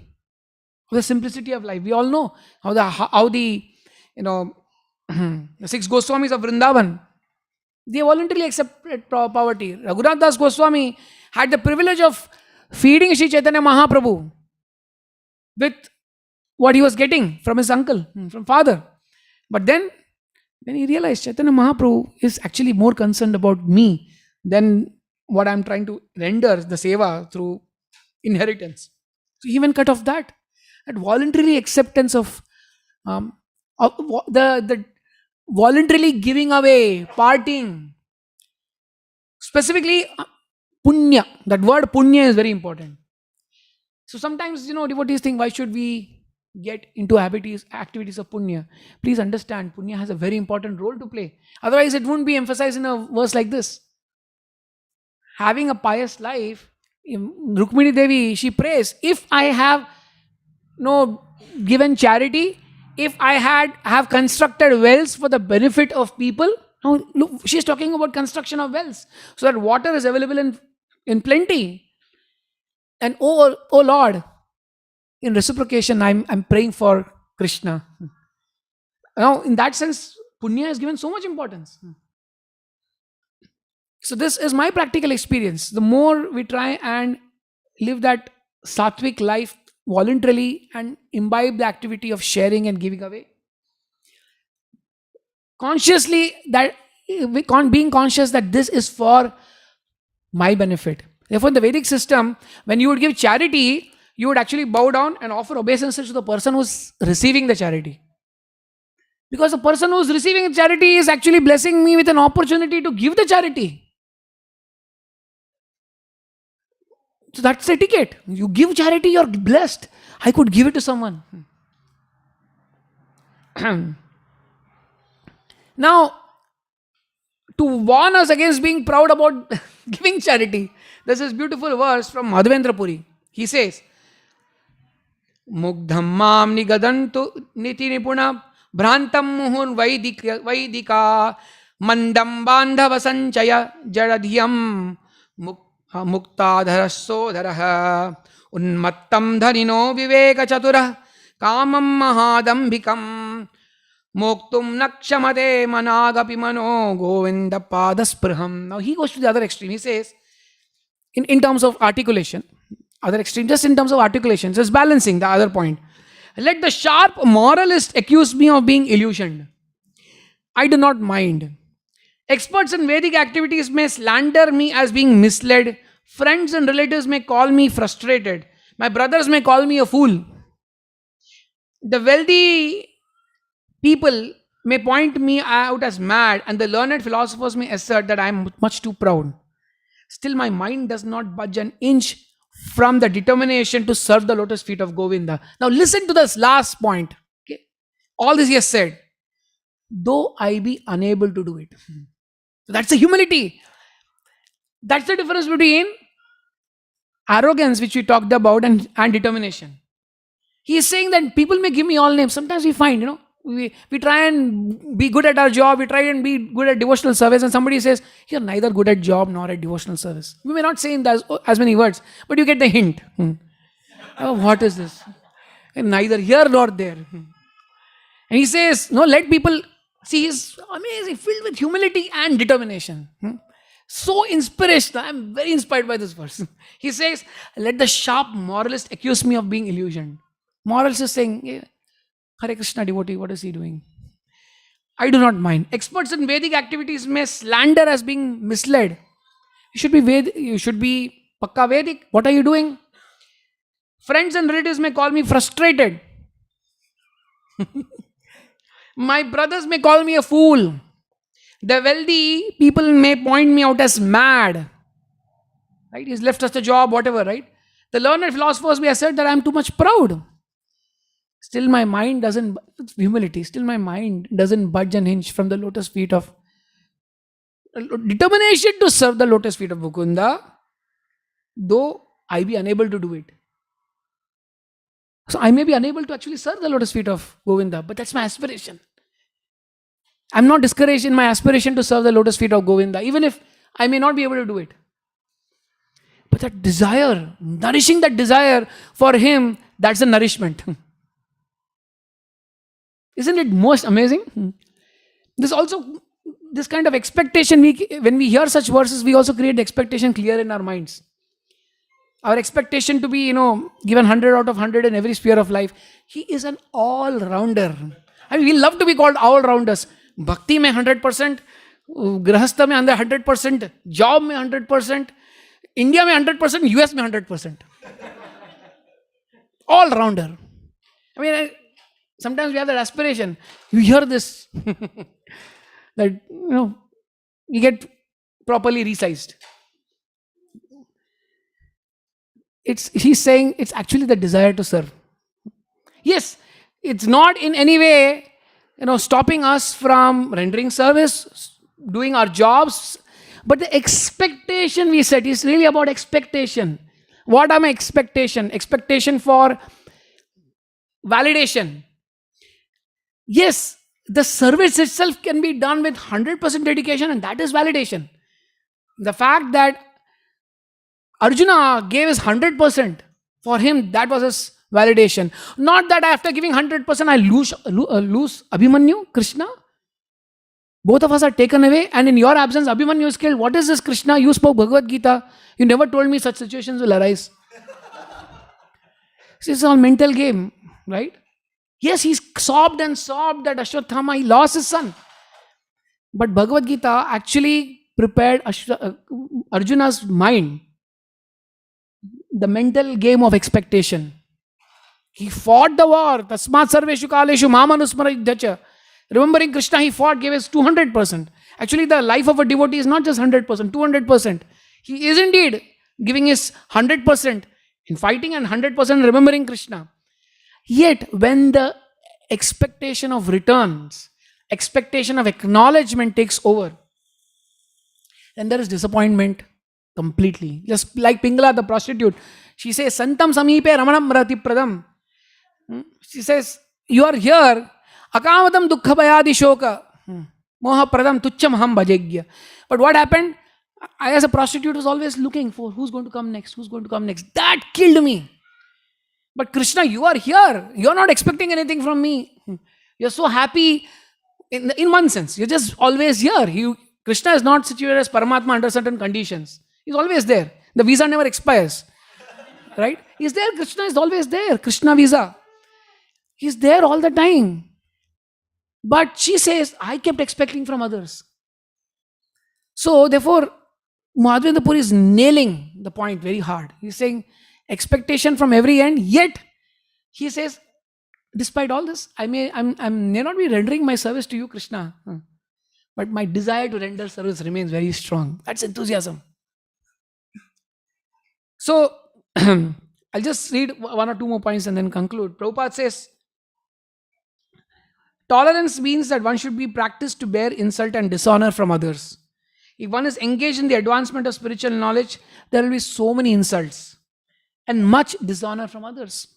the simplicity of life. We all know how the the 6 Goswamis of Vrindavan, they voluntarily accepted poverty. Raghunath Das Goswami had the privilege of feeding Sri Chaitanya Mahaprabhu with what he was getting from his uncle, from father. But then he realized Chaitanya Mahaprabhu is actually more concerned about me than what I'm trying to render the seva through inheritance. So he even cut off that voluntary acceptance of the voluntarily giving away, parting. Specifically, punya. That word punya is very important. So sometimes, devotees think, why should we get into activities of punya? Please understand, punya has a very important role to play. Otherwise, it wouldn't be emphasized in a verse like this. Having a pious life, Rukmini Devi, she prays, if I have given charity, if I have constructed wells for the benefit of people. Now look, she's talking about construction of wells so that water is available in plenty. And oh Lord, in reciprocation, I'm praying for Krishna. Now, in that sense, punya is given so much importance. So this is my practical experience. The more we try and live that sattvic life voluntarily and imbibe the activity of sharing and giving away, consciously, that being conscious that this is for my benefit. Therefore, in the Vedic system, when you would give charity, you would actually bow down and offer obeisances to the person who's receiving the charity. Because the person who's receiving the charity is actually blessing me with an opportunity to give the charity. So that's etiquette. You give charity, you're blessed. I could give it to someone. Now, to warn us against being proud about giving charity. There's this beautiful verse from Madhavendra Puri. He says, Mugdham mam nigadantu niti nipuna bhrantam muhun vaidika mandam bandhava sanchaya jaradhyam muktadharasodharaha unmattam dharino viveka chaturah kamam mahadambikam moktum nakshamate managapi mano govinda padaspraham. Now he goes to the other extreme. He says, in terms of articulation, other extreme, just in terms of articulation, just balancing the other point. Let the sharp moralist accuse me of being illusioned. I do not mind. Experts in Vedic activities may slander me as being misled. Friends and relatives may call me frustrated. My brothers may call me a fool. The wealthy people may point me out as mad, and the learned philosophers may assert that I am much too proud. Still, my mind does not budge an inch from the determination to serve the lotus feet of Govinda. Now, listen to this last point. Okay? All this he has said. Though I be unable to do it. So that's the humility. That's the difference between arrogance, which we talked about, and determination. He is saying that people may give me all names. Sometimes we find, we try and be good at our job, we try and be good at devotional service, and somebody says, you're neither good at job nor at devotional service. We may not say in as many words, but you get the hint. Oh, what is this? Neither here nor there. And he says, no, let people see, he's amazing, filled with humility and determination. So inspirational. I'm very inspired by this verse. He says, let the sharp moralist accuse me of being illusioned. Moralist is saying, Hare Krishna devotee, what is he doing? I do not mind. Experts in Vedic activities may slander as being misled. You should be Pakka Vedic. What are you doing? Friends and relatives may call me frustrated. My brothers may call me a fool. The wealthy people may point me out as mad. Right? He's left us the job, whatever, right? The learned philosophers may assert that I am too much proud. Still my mind doesn't, humility, still my mind doesn't budge an inch from the lotus feet of, determination to serve the lotus feet of Mukunda, though I be unable to do it. So I may be unable to actually serve the lotus feet of Govinda, but that's my aspiration. I'm not discouraged in my aspiration to serve the lotus feet of Govinda, even if I may not be able to do it. But that desire, nourishing that desire for him, that's the nourishment. Isn't it most amazing? This kind of expectation, when we hear such verses, we also create the expectation clear in our minds. Our expectation to be, given 100 out of 100 in every sphere of life. He is an all-rounder. I mean, we love to be called all-rounders. Bhakti mein 100%, Grahastha mein 100%, job mein 100%, India mein 100%, US mein 100%. All-rounder. I mean, sometimes we have that aspiration. You hear this, that, we get properly resized. He's saying it's actually the desire to serve. Yes, it's not in any way, stopping us from rendering service, doing our jobs, but the expectation we set is really about expectation. What are my expectation? Expectation for validation. Yes, the service itself can be done with 100% dedication, and that is validation. The fact that Arjuna gave his 100%, for him that was his validation. Not that after giving 100% I lose Abhimanyu, Krishna. Both of us are taken away, and in your absence Abhimanyu is killed. What is this, Krishna? You spoke Bhagavad Gita. You never told me such situations will arise. This is all mental game, right? Yes, he sobbed and sobbed that Ashwathama, he lost his son. But Bhagavad Gita actually prepared Arjuna's mind, the mental game of expectation. He fought the war. Tasmat sarveshu kaleshu mamanusmara. Remembering Krishna, he fought, gave his 200%. Actually, the life of a devotee is not just 100%, 200%. He is indeed giving his 100% in fighting and 100% remembering Krishna. Yet, when the expectation of returns, expectation of acknowledgement takes over, Then there is disappointment completely. Just like Pingala, the prostitute. She says, Santam Samipe Ramanam Rati Pradam. She says, you are here. Akamatam Dukha Bayadi Shoka. Moha Pradam Tucham Ham Bhajegya. But what happened? I, as a prostitute, was always looking for who's going to come next, who's going to come next. That killed me. But Krishna, you are here. You're not expecting anything from me. You're so happy in one sense. You're just always here. Krishna is not situated as Paramatma under certain conditions. He's always there. The visa never expires. Right? He's there. Krishna is always there. Krishna visa. He's there all the time. But she says, I kept expecting from others. So therefore, Madhavendra Puri is nailing the point very hard. He's saying, expectation from every end, yet he says, despite all this, I may not be rendering my service to you, Krishna, but my desire to render service remains very strong. That's enthusiasm. So I'll just read one or two more points and then conclude. Prabhupada says, tolerance means that one should be practiced to bear insult and dishonor from others. If one is engaged in the advancement of spiritual knowledge, there will be so many insults and much dishonor from others.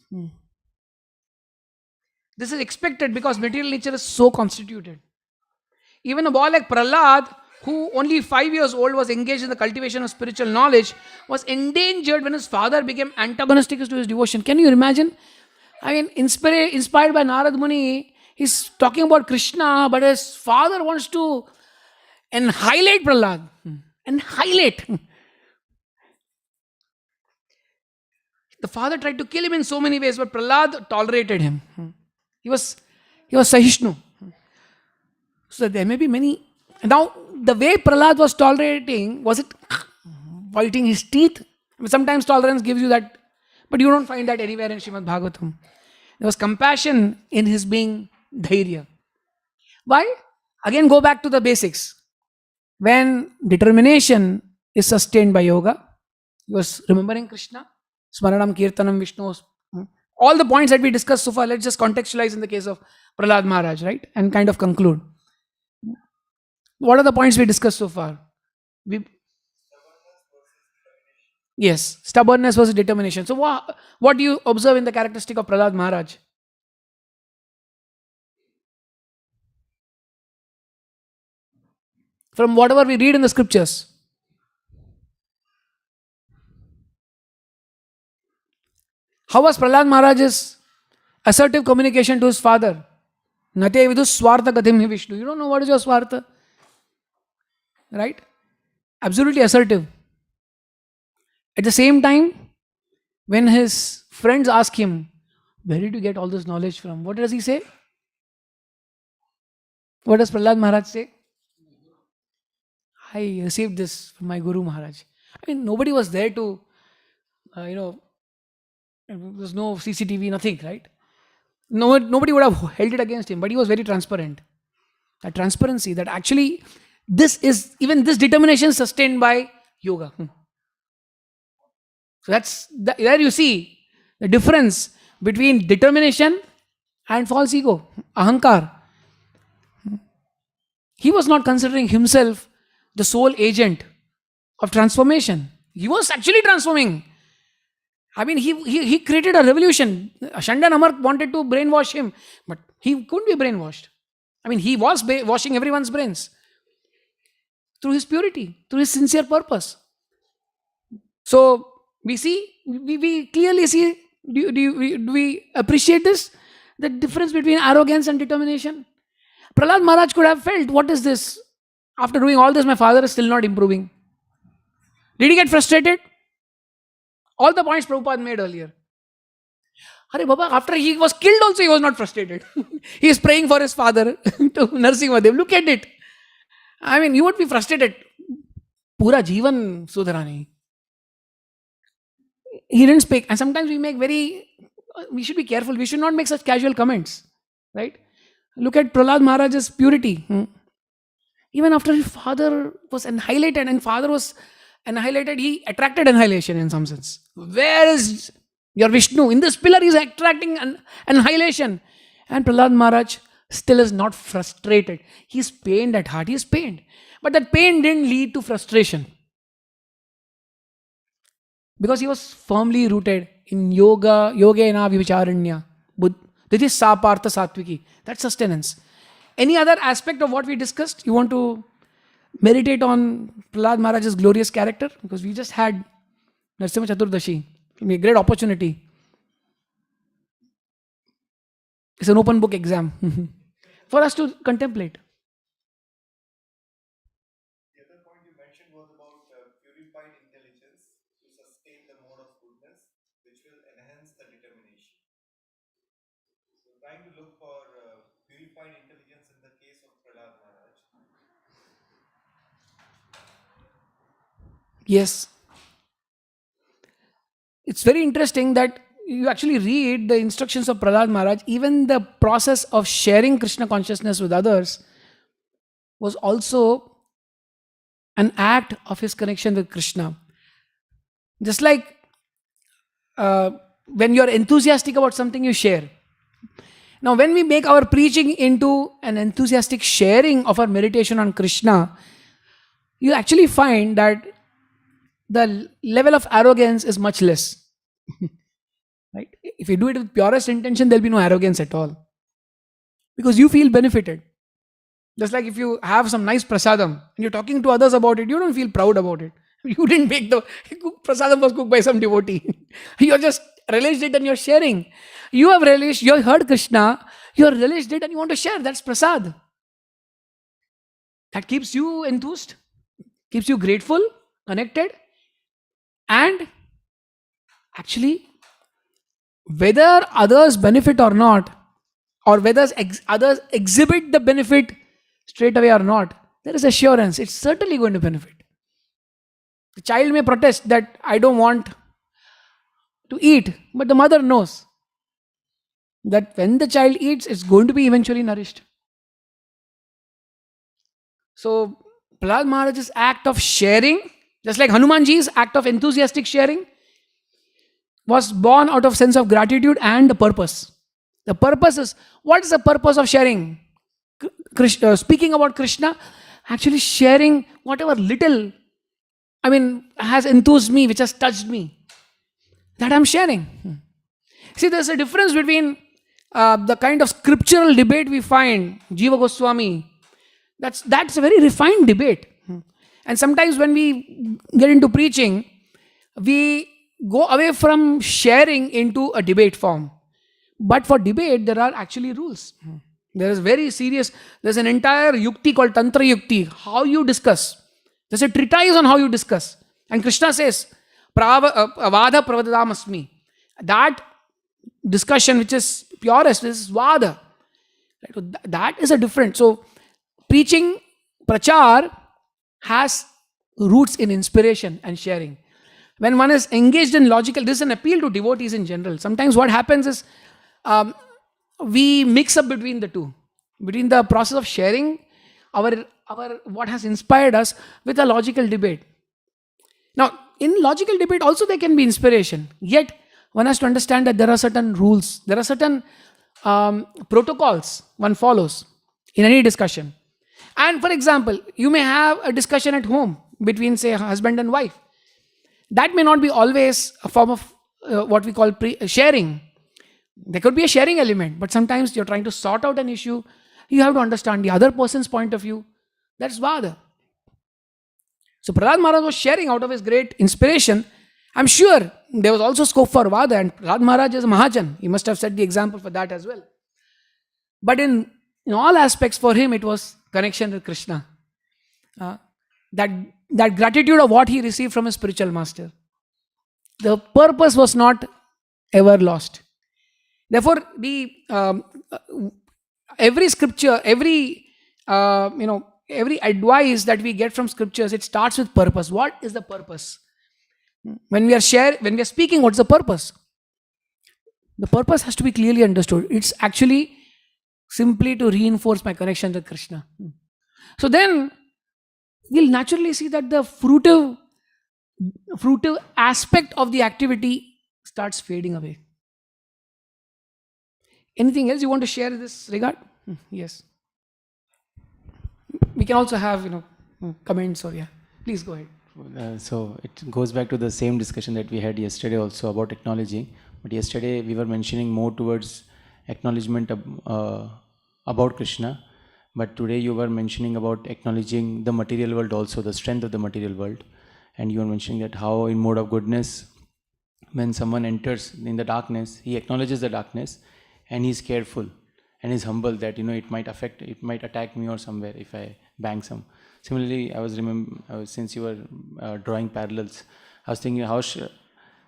This is expected because material nature is so constituted. Even a boy like Prahlad, who only 5 years old was engaged in the cultivation of spiritual knowledge, was endangered when his father became antagonistic to his devotion. Can you imagine? I mean, inspired by Narad Muni, he's talking about Krishna, but his father wants to annihilate Prahlad. Annihilate. The father tried to kill him in so many ways, but Prahlad tolerated him. He was Sahishnu. So there may be many. Now, the way Prahlad was tolerating, was it biting his teeth? I mean, sometimes tolerance gives you that, but you don't find that anywhere in Srimad Bhagavatam. There was compassion in his being dhairya. Why? Again, go back to the basics. When determination is sustained by yoga, he was remembering Krishna, Smaranam, Kirtanam, Vishnu, all the points that we discussed so far, let's just contextualize in the case of Prahlad Maharaj, right? And kind of conclude. What are the points we discussed so far? Yes, stubbornness versus determination. So what do you observe in the characteristic of Prahlad Maharaj? From whatever we read in the scriptures. How was Prahlad Maharaj's assertive communication to his father? Nate vidus swartha gatim hi Vishnu. You don't know what is your swartha. Right? Absolutely assertive. At the same time, when his friends ask him, where did you get all this knowledge from? What does he say? What does Prahlad Maharaj say? I received this from my Guru Maharaj. I mean, nobody was there to, there's no CCTV, nothing, right? Nobody would have held it against him, but he was very transparent. That transparency, that actually, this determination is sustained by yoga. So there you see the difference between determination and false ego, ahankar. He was not considering himself the sole agent of transformation. He was actually transforming. I mean, he created a revolution. Shandan Amar wanted to brainwash him, but he couldn't be brainwashed. I mean, he was washing everyone's brains through his purity, through his sincere purpose. So we clearly see, do we appreciate this? The difference between arrogance and determination. Prahlad Maharaj could have felt, what is this? After doing all this, my father is still not improving. Did he get frustrated? All the points Prabhupada made earlier. Hare Baba, after he was killed also, he was not frustrated. He is praying for his father to Narsimhadev. Look at it. I mean, you would be frustrated. Pura Jivan Sudharani. He didn't speak. And sometimes we should be careful. We should not make such casual comments. Right? Look at Prahlad Maharaj's purity. Even after his father was annihilated and father was annihilated, he attracted annihilation in some sense. Where is your Vishnu? In this pillar, he is attracting annihilation. And Prahlad Maharaj still is not frustrated. He's pained at heart. He's pained. But that pain didn't lead to frustration. Because he was firmly rooted in yogena vivicharanya. This is sapartha satviki. That's sustenance. Any other aspect of what we discussed? You want to meditate on Prahlad Maharaj's glorious character? Because we just had Narsimha Chaturdashi. A great opportunity. It's an open book exam for us to contemplate. The other point you mentioned was about purified intelligence to sustain the mode of goodness, which will enhance the determination. So, trying to look for purified intelligence in the case of Prahlad Maharaj. Yes. It's very interesting that you actually read the instructions of Prahlad Maharaj, even the process of sharing Krishna consciousness with others was also an act of his connection with Krishna. Just like when you're enthusiastic about something, you share. Now, when we make our preaching into an enthusiastic sharing of our meditation on Krishna, you actually find that the level of arrogance is much less. Right? If you do it with purest intention, there'll be no arrogance at all. Because you feel benefited. Just like if you have some nice prasadam and you're talking to others about it, you don't feel proud about it. You didn't make the prasadam was cooked by some devotee. You're just relished it and you're sharing. You have relished, you have heard Krishna, you have relished it and you want to share. That's prasad. That keeps you enthused, keeps you grateful, connected, and actually, whether others benefit or not, or whether others exhibit the benefit straight away or not, there is assurance. It's certainly going to benefit. The child may protest that I don't want to eat, but the mother knows that when the child eats, it's going to be eventually nourished. So, Prahlad Maharaj's act of sharing, just like Hanumanji's act of enthusiastic sharing, was born out of sense of gratitude and the purpose. The purpose is, what is the purpose of sharing? Speaking about Krishna, actually sharing whatever little, has enthused me, which has touched me, that I'm sharing. See, there's a difference between the kind of scriptural debate we find, Jiva Goswami, that's a very refined debate. And sometimes when we get into preaching, we go away from sharing into a debate form. But for debate, there are actually rules. There is very serious, there's an entire yukti called Tantra Yukti, how you discuss. There's a treatise on how you discuss. And Krishna says, Vada pravadamasmi. That discussion which is purest is Vada. That is a different. So, preaching, prachar, has roots in inspiration and sharing. When one is engaged in logical, this is an appeal to devotees in general. Sometimes what happens is, we mix up between the two, between the process of sharing our what has inspired us with a logical debate. Now, in logical debate also there can be inspiration. Yet, one has to understand that there are certain rules, there are certain protocols one follows in any discussion. And for example, you may have a discussion at home between, say, husband and wife. That may not be always a form of what we call sharing. There could be a sharing element, but sometimes you're trying to sort out an issue. You have to understand the other person's point of view. That's Vada. So Prahlad Maharaj was sharing out of his great inspiration. I'm sure there was also scope for Vada, and Prahlad Maharaj is a Mahajan. He must have set the example for that as well. But in all aspects for him, it was connection with Krishna. That gratitude of what he received from his spiritual master. The purpose was not ever lost. Therefore, every scripture, every advice that we get from scriptures, it starts with purpose. What is the purpose? When we are speaking, what's the purpose? The purpose has to be clearly understood. It's actually simply to reinforce my connection with Krishna. So then, we'll naturally see that the fruitive aspect of the activity starts fading away. Anything else you want to share in this regard? Yes. We can also have, comments or yeah. Please go ahead. So it goes back to the same discussion that we had yesterday also about acknowledging. But yesterday we were mentioning more towards acknowledgement about Krishna. But today you were mentioning about acknowledging the material world also, the strength of the material world. And you were mentioning that how in mode of goodness, when someone enters in the darkness, he acknowledges the darkness and he's careful and he's humble that it might attack me or somewhere if I bang some. Similarly, since you were drawing parallels, I was thinking how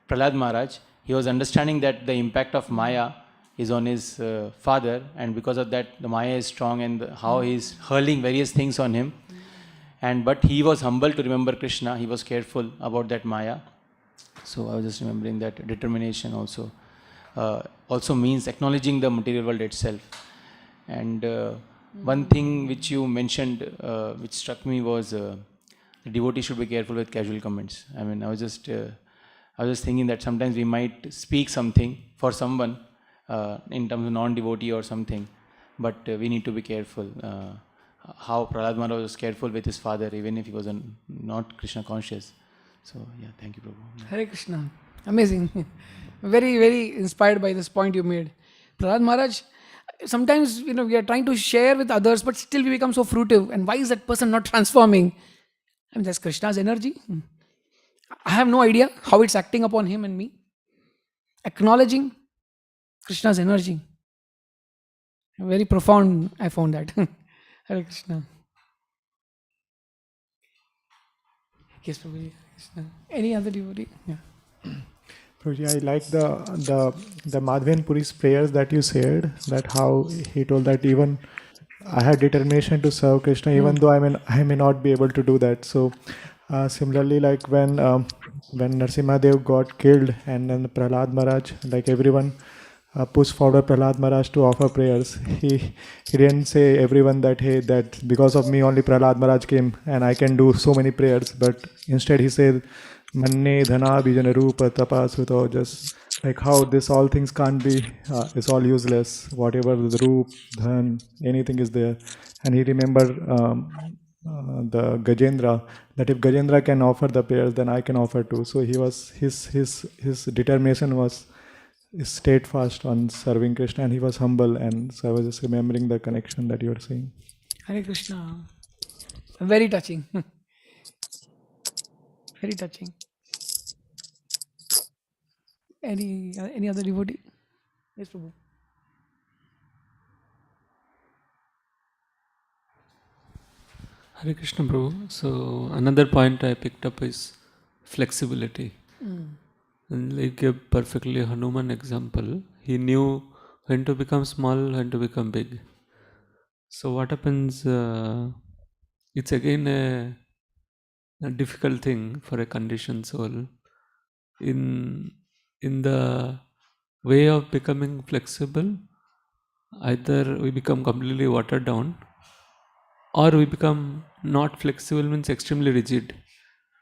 Prahlad Maharaj, he was understanding that the impact of Maya is on his father, and because of that the Maya is strong, and how he's hurling various things on him. But he was humble to remember Krishna, he was careful about that Maya. So I was just remembering that determination also means acknowledging the material world itself. And one thing which you mentioned, which struck me, was the devotee should be careful with casual comments. I mean, I was just thinking that sometimes we might speak something for someone in terms of non-devotee or something, but we need to be careful. How Prahlad Maharaj was careful with his father, even if he was not Krishna conscious. So yeah, thank you, Prabhu. Hare Krishna. Amazing. Very, very inspired by this point you made. Prahlad Maharaj, sometimes we are trying to share with others, but still we become so fruitive. And why is that person not transforming? I mean, that's Krishna's energy. I have no idea how it's acting upon him and me. Acknowledging Krishna's energy. Very profound, I found that. Hare Krishna. Yes, Prabhuji. Hare Krishna. Any other devotee? Yeah. Prabhuji, I like the Madhven Puri's prayers that you said, that how he told that even I had determination to serve Krishna, even though I may not be able to do that. So similarly, like when Narsimha Dev got killed, and then Prahlad Maharaj, like everyone pushed forward Prahlad Maharaj to offer prayers. He didn't say everyone that hey, that because of me only Prahlad Maharaj came and I can do so many prayers, but instead he said Manne Dhana Bijana Rupa Tapa Suto, just like how this all things can't be, it's all useless. Whatever the Roop, Dhan, anything is there. And he remembered the Gajendra, that if Gajendra can offer the prayers, then I can offer too. So he was his determination was steadfast on serving Krishna, and he was humble. And so I was just remembering the connection that you were saying. Hare Krishna. Very touching. Very touching. Any other devotee? Yes, Prabhu. Hare Krishna, Prabhu. So another point I picked up is flexibility. And like a perfectly Hanuman example, he knew when to become small, when to become big. So what happens? It's again a difficult thing for a conditioned soul. In the way of becoming flexible, either we become completely watered down, or we become not flexible, means extremely rigid.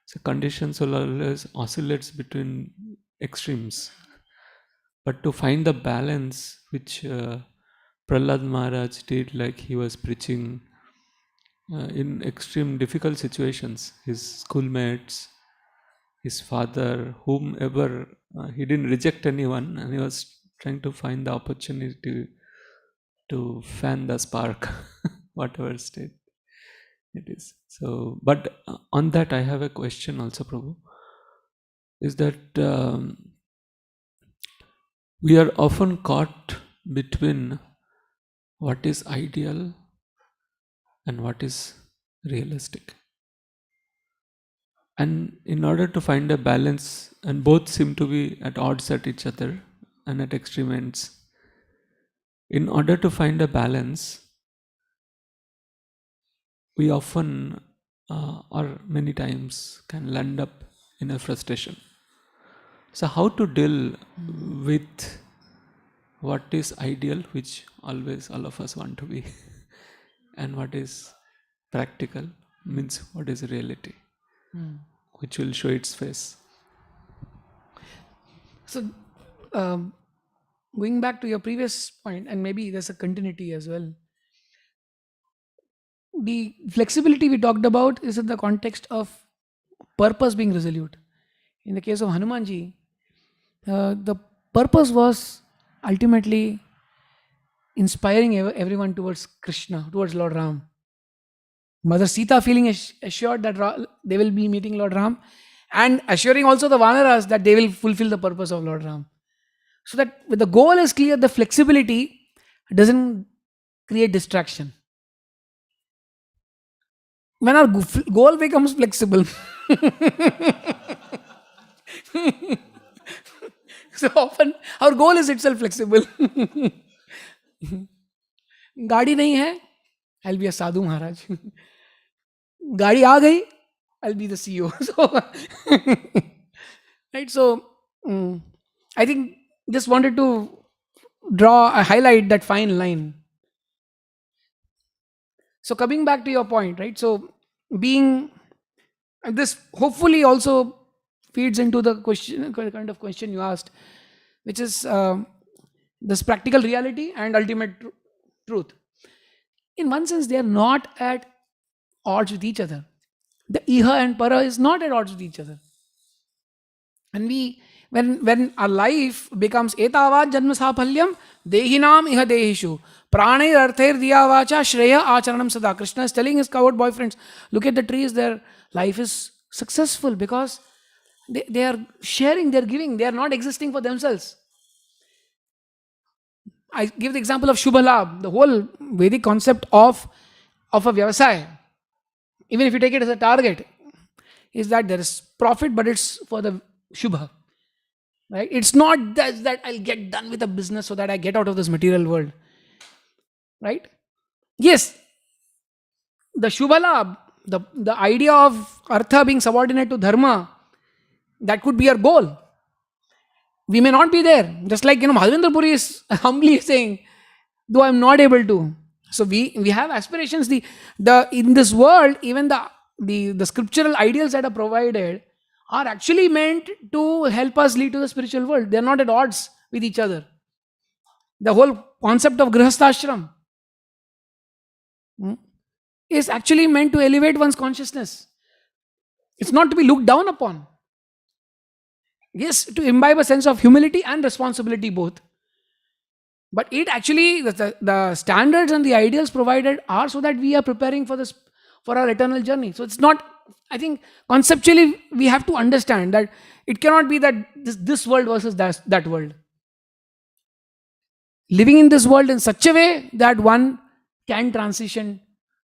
So conditioned soul always oscillates between extremes. But to find the balance, which Prahlad Maharaj did, like he was preaching in extreme difficult situations, his schoolmates, his father, whomever, he didn't reject anyone, and he was trying to find the opportunity to fan the spark, whatever state it is. So, but on that, I have a question also, Prabhu. Is that we are often caught between what is ideal and what is realistic. And in order to find a balance, and both seem to be at odds at each other and at extreme ends, in order to find a balance, we often or many times can land up in a frustration. So how to deal with what is ideal, which always all of us want to be, and what is practical, means what is reality, which will show its face. So, going back to your previous point, and maybe there's a continuity as well. the flexibility we talked about is in the context of purpose being resolute. In the case of Hanumanji, the purpose was ultimately inspiring everyone towards Krishna, towards Lord Ram. Mother Sita feeling assured that they will be meeting Lord Ram, and assuring also the Vanaras that they will fulfill the purpose of Lord Ram. So that when the goal is clear, the flexibility doesn't create distraction. When our goal becomes flexible, so often our goal is itself flexible. गाड़ी नहीं है, I'll be a sadhu Maharaj. गाड़ी आ गई, I'll be the CEO. So, right? So, I think just wanted to highlight that fine line. So, coming back to your point, right? So, being this hopefully also feeds into the kind of question you asked, which is this practical reality and ultimate truth. In one sense, they are not at odds with each other. The iha and para is not at odds with each other. And when our life becomes etavad janma saphalyam dehinam iha dehishu pranay arthair diya vacha shreya acharanam sada. Krishna is telling his coward boyfriends, look at the trees, their life is successful because they are sharing, they are giving, they are not existing for themselves. I give the example of Shubha Labh, the whole Vedic concept of a Vyavasaya. Even if you take it as a target, is that there is profit, but it's for the Shubha. Right? It's not that I'll get done with a business so that I get out of this material world. Right? Yes, the Shubha Labh, the idea of Artha being subordinate to Dharma, that could be our goal. We may not be there. Just like, Madhavendra Puri is humbly saying, though I'm not able to. So we have aspirations. In this world, even the scriptural ideals that are provided are actually meant to help us lead to the spiritual world. They are not at odds with each other. The whole concept of Grihasthashram is actually meant to elevate one's consciousness. It's not to be looked down upon. Yes, to imbibe a sense of humility and responsibility both. But it actually, the standards and the ideals provided are so that we are preparing for our eternal journey. So it's not, I think conceptually we have to understand that it cannot be that this world versus that world. Living in this world in such a way that one can transition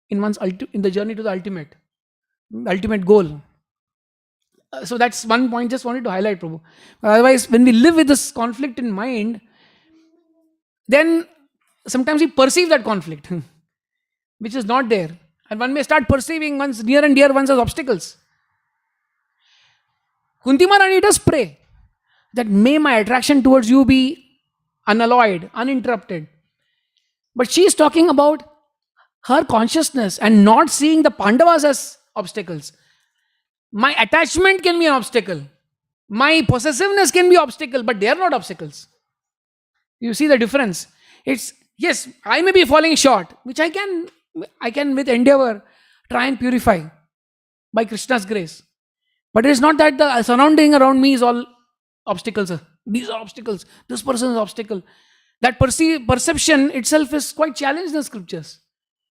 in the journey to the ultimate goal. So that's one point just wanted to highlight, Prabhu. Otherwise, when we live with this conflict in mind, then sometimes we perceive that conflict, which is not there. And one may start perceiving one's near and dear ones as obstacles. Kunti Maharani does pray that may my attraction towards you be unalloyed, uninterrupted. But she is talking about her consciousness and not seeing the Pandavas as obstacles. My attachment can be an obstacle. My possessiveness can be an obstacle, but they are not obstacles. You see the difference? It's, yes, I may be falling short, which I can with endeavor try and purify by Krishna's grace. But it is not that the surrounding around me is all obstacles. These are obstacles. This person is obstacle. That perception itself is quite challenged in the scriptures.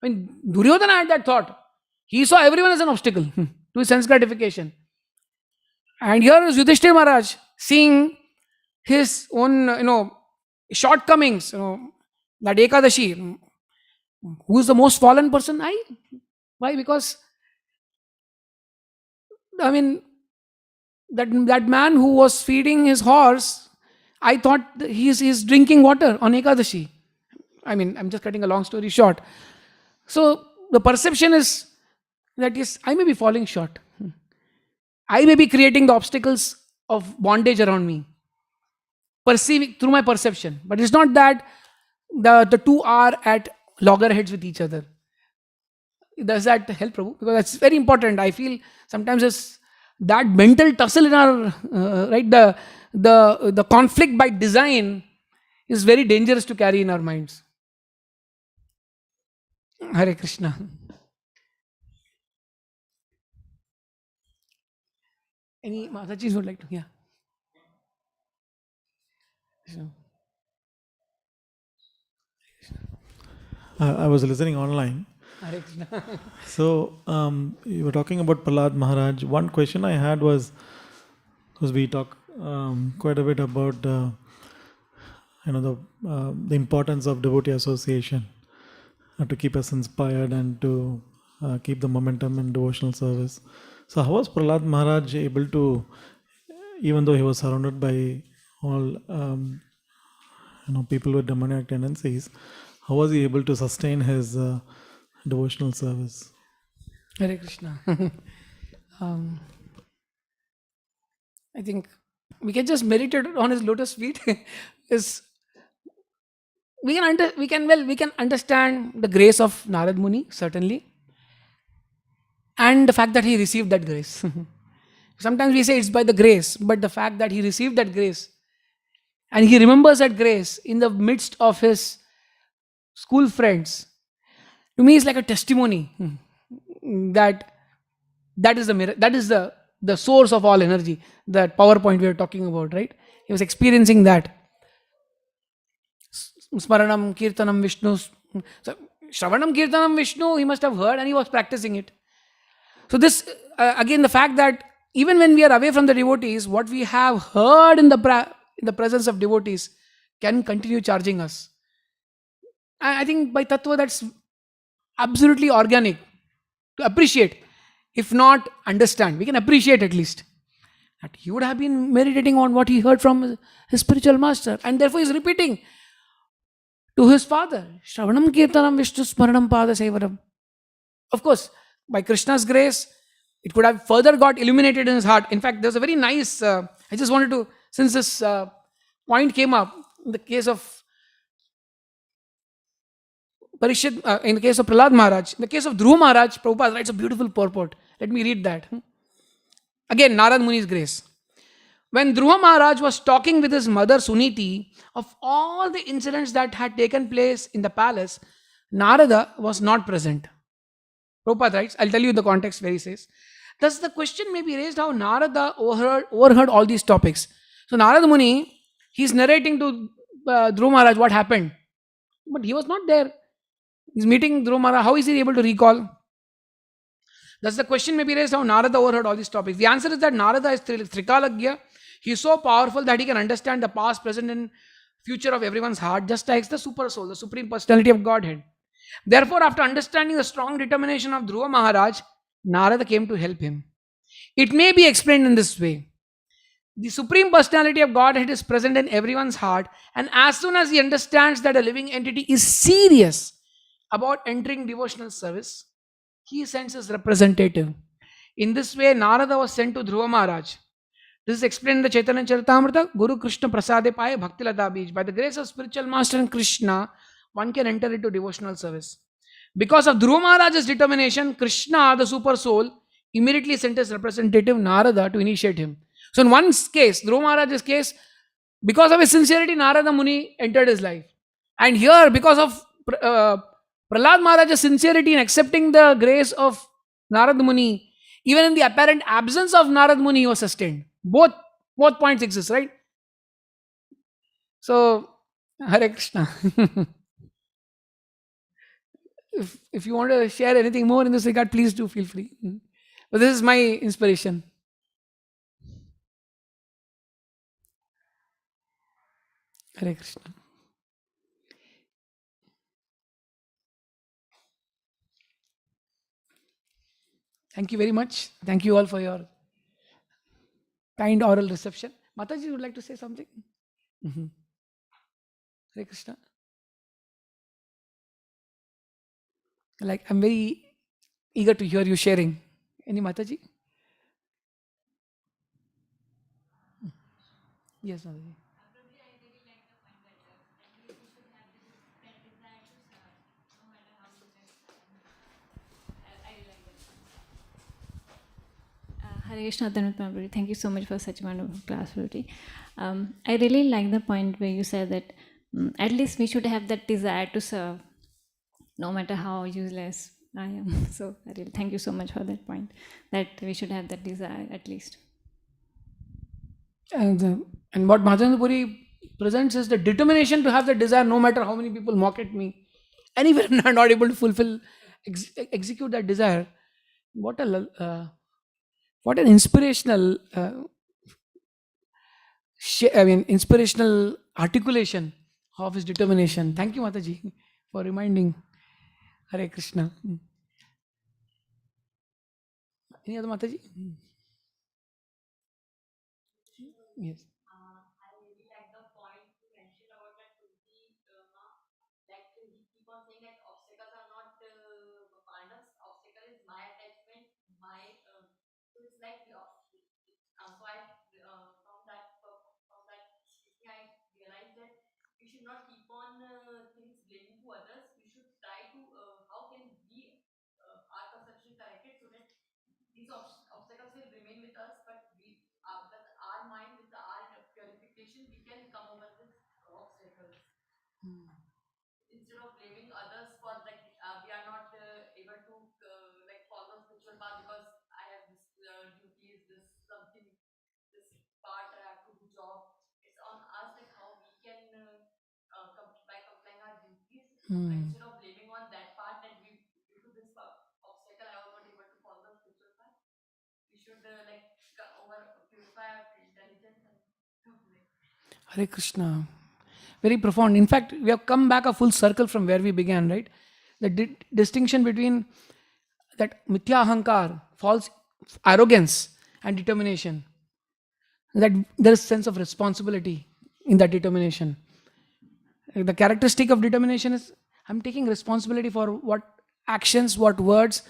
I mean, Duryodhana had that thought. He saw everyone as an obstacle to his sense gratification. And here is Yudhishthira Maharaj seeing his own, shortcomings, that Ekadashi. Who is the most fallen person? Why? Because, I mean, that man who was feeding his horse, I thought he's drinking water on Ekadashi. I mean, I'm just cutting a long story short. So the perception is that yes, I may be falling short. I may be creating the obstacles of bondage around me, perceiving through my perception. But it's not that the two are at loggerheads with each other. Does that help, Prabhu? Because that's very important. I feel sometimes it's that mental tussle in our right, the conflict by design is very dangerous to carry in our minds. Hare Krishna. Any Matajis would like to? Yeah. So, I was listening online. Hare Krishna. So you were talking about Prahlad Maharaj. One question I had was, because we talk quite a bit about the importance of devotee association to keep us inspired and to keep the momentum in devotional service. So how was Prahlad Maharaj able to, even though he was surrounded by all people with demoniac tendencies, how was he able to sustain his devotional service? Hare Krishna. um, I think we can just meditate on his lotus feet. is we can understand the grace of Narad Muni, certainly, and the fact that he received that grace. Sometimes we say it's by the grace, but the fact that he received that grace and he remembers that grace in the midst of his school friends, to me is like a testimony that that is the that is the source of all energy. That PowerPoint we are talking about, right? He was experiencing that. Smaranam, Kirtanam, Vishnu. So, Shravanam, Kirtanam, Vishnu, he must have heard and he was practicing it. So, this, again, the fact that even when we are away from the devotees, what we have heard in the presence of devotees can continue charging us. I think by Tattva, that's absolutely organic to appreciate. If not understand, we can appreciate at least. That he would have been meditating on what he heard from his spiritual master, and therefore he is repeating to his father, Shravanam Kirtanam Vishnu Smaranam Pada Sevaram. Of course, by Krishna's grace, it could have further got illuminated in his heart. In fact, there's a very nice, I just wanted to, since this point came up, in the case of Parishad, in the case of Prahlad Maharaj, in the case of Dhruva Maharaj, Prabhupada writes a beautiful purport. Let me read that. Again, Narad Muni's grace. When Dhruva Maharaj was talking with his mother Suniti of all the incidents that had taken place in the palace, Narada was not present. Prabhupada writes, I'll tell you the context where he says. Thus, the question may be raised how Narada overheard all these topics. So, Narada Muni, he's narrating to Dhruva Maharaj what happened. But he was not there. He's meeting Dhruva Maharaj. How is he able to recall? Thus, the question may be raised how Narada overheard all these topics. The answer is that Narada is Trikalagya. He is so powerful that he can understand the past, present, and future of everyone's heart, just like the super soul, the supreme personality of Godhead. Therefore, after understanding the strong determination of Dhruva Maharaj, Narada came to help him. It may be explained in this way. The supreme personality of Godhead is present in everyone's heart, and as soon as he understands that a living entity is serious about entering devotional service, he sends his representative. In this way, Narada was sent to Dhruva Maharaj. This is explained in the Chaitanya Charitamrita, Guru Krishna Prasade Paye Bhakti Lata Bij. By the grace of spiritual master and Krishna, one can enter into devotional service. Because of Dhruva Maharaj's determination, Krishna, the super soul, immediately sent his representative Narada to initiate him. So in one case, Dhruva Maharaj's case, because of his sincerity, Narada Muni entered his life. And here, because of Prahlad Maharaj's sincerity in accepting the grace of Narada Muni, even in the apparent absence of Narada Muni, he was sustained. Both points exist, right? So, Hare Krishna. if you want to share anything more in this regard, please do feel free. But this is my inspiration. Hare Krishna. Thank you very much. Thank you all for your kind oral reception. Mataji, would like to say something? Hare Krishna. Like, I'm very eager to hear you sharing. Any Mataji? Yes, Mataji. Hare Krishna, Dhanvat Prabhu. Thank you so much for such wonderful class, Ruti. I really like the point where you said that at least we should have that desire to serve, no matter how useless I am. So I really thank you so much for that point, that we should have that desire at least. And what Madhavendra Puri presents is the determination to have the desire no matter how many people mock at me. And even I'm not able to fulfill, execute that desire. What a what an inspirational inspirational articulation of his determination. Thank you, Mataji, for reminding. Hare Krishna. Any other Mataji? Yes. Hmm. Hare Krishna. Very profound. In fact, we have come back a full circle from where we began, right? The distinction between that mithya ahankar, false arrogance, and determination. That there is sense of responsibility in that determination. The characteristic of determination is I'm taking responsibility for what actions, what words,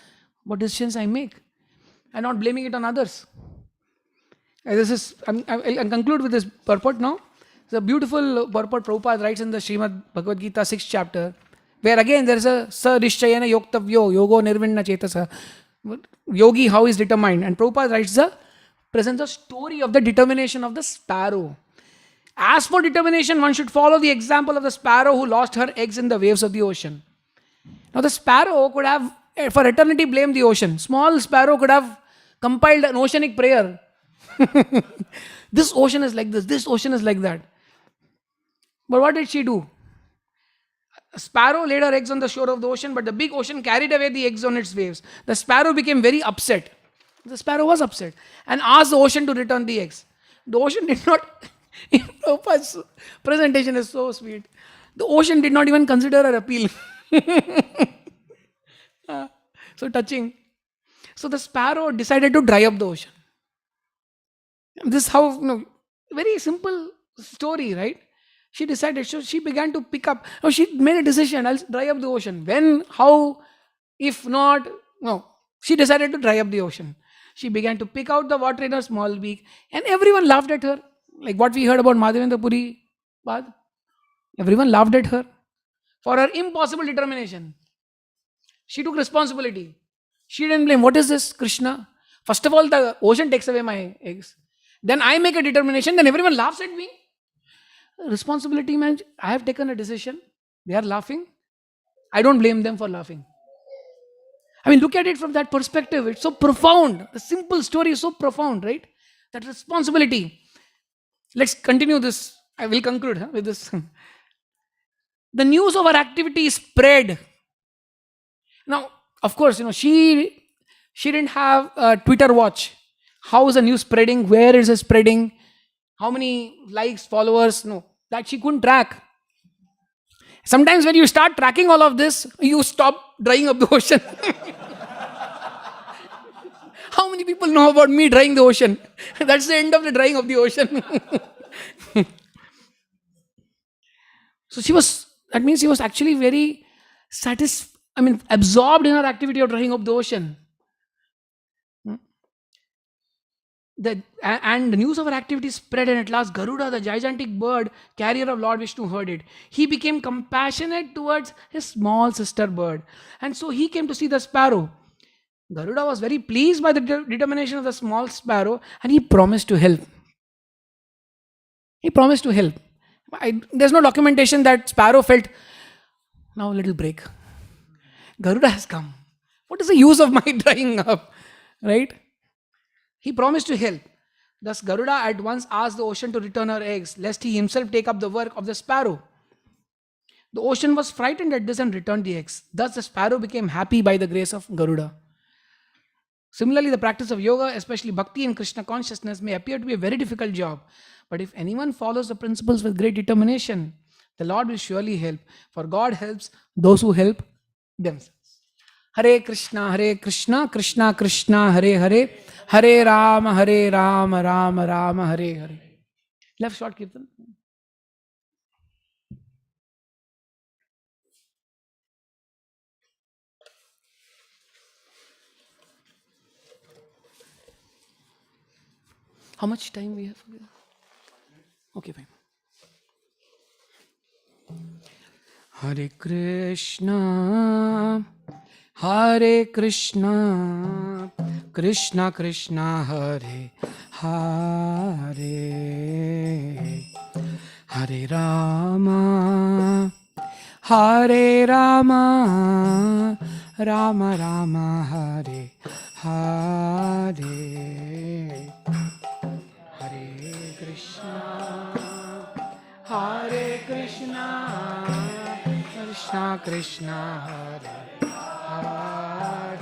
what decisions I make, and not blaming it on others. This is I'll conclude with this purport now. It's a beautiful purport Prabhupada writes in the Srimad Bhagavad Gita 6th chapter, where again there is a sa rishchayana yoktavyo yogo nirvinna chetasa. Yogi, how is determined? And Prabhupada writes presents a story of the determination of the sparrow. As for determination, one should follow the example of the sparrow who lost her eggs in the waves of the ocean. Now the sparrow could have for eternity blamed the ocean. Small sparrow could have compiled an oceanic prayer. This ocean is like this ocean is like that. But what did she do? A sparrow laid her eggs on the shore of the ocean, but the big ocean carried away the eggs on its waves. The sparrow became very upset. The sparrow was upset and asked the ocean to return the eggs. The ocean did not. Prabhupada's presentation is so sweet. The ocean did not even consider her appeal. So touching. So the sparrow decided to dry up the ocean. This is how, very simple story, right? She decided, so she began to pick up. Oh, she made a decision, I'll dry up the ocean. When, how, if not, no. She decided to dry up the ocean. She began to pick out the water in her small beak, and everyone laughed at her. Like what we heard about Madhavendra Puri Bad. Everyone laughed at her for her impossible determination. She took responsibility. She didn't blame. What is this, Krishna? First of all, the ocean takes away my eggs. Then I make a determination, then everyone laughs at me. Responsibility means I have taken a decision. They are laughing. I don't blame them for laughing. I mean, look at it from that perspective. It's so profound. The simple story is so profound, right? That responsibility. Let's continue this. I will conclude with this. The news of her activity spread. Now, of course, she didn't have a Twitter watch. How is the news spreading? Where is it spreading? How many likes, followers? No, that she couldn't track. Sometimes when you start tracking all of this, you stop drying up the ocean. How many people know about me drying the ocean? That's the end of the drying of the ocean. So that means she was actually very absorbed in her activity of drying up the ocean. And the news of her activity spread, and at last Garuda, the gigantic bird, carrier of Lord Vishnu, heard it. He became compassionate towards his small sister bird. And so he came to see the sparrow. Garuda was very pleased by the determination of the small sparrow, and he promised to help. There's no documentation that sparrow felt, now a little break. Garuda has come. What is the use of my drying up? Right? He promised to help. Thus Garuda at once asked the ocean to return her eggs, lest he himself take up the work of the sparrow. The ocean was frightened at this and returned the eggs. Thus the sparrow became happy by the grace of Garuda. Similarly, the practice of yoga, especially bhakti and Krishna consciousness, may appear to be a very difficult job. But if anyone follows the principles with great determination, the Lord will surely help. For God helps those who help themselves. Hare Krishna, Krishna Krishna, Hare Hare, Hare Rama, Rama Rama, Hare Hare. Left short kirtan. How much time we have? Okay, fine. Hare Krishna, Krishna Krishna, Hare Hare, Hare Rama, Rama Rama, Hare Hare. Hare Krishna, Krishna Krishna, Hare Hare,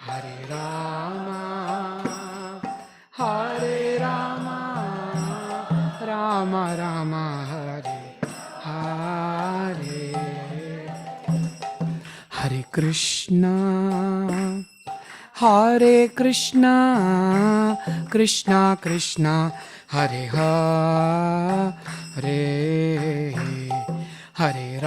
Hare Rama, Rama Rama, Hare Hare. Hare Krishna, Krishna Krishna, Hare Hare, Hare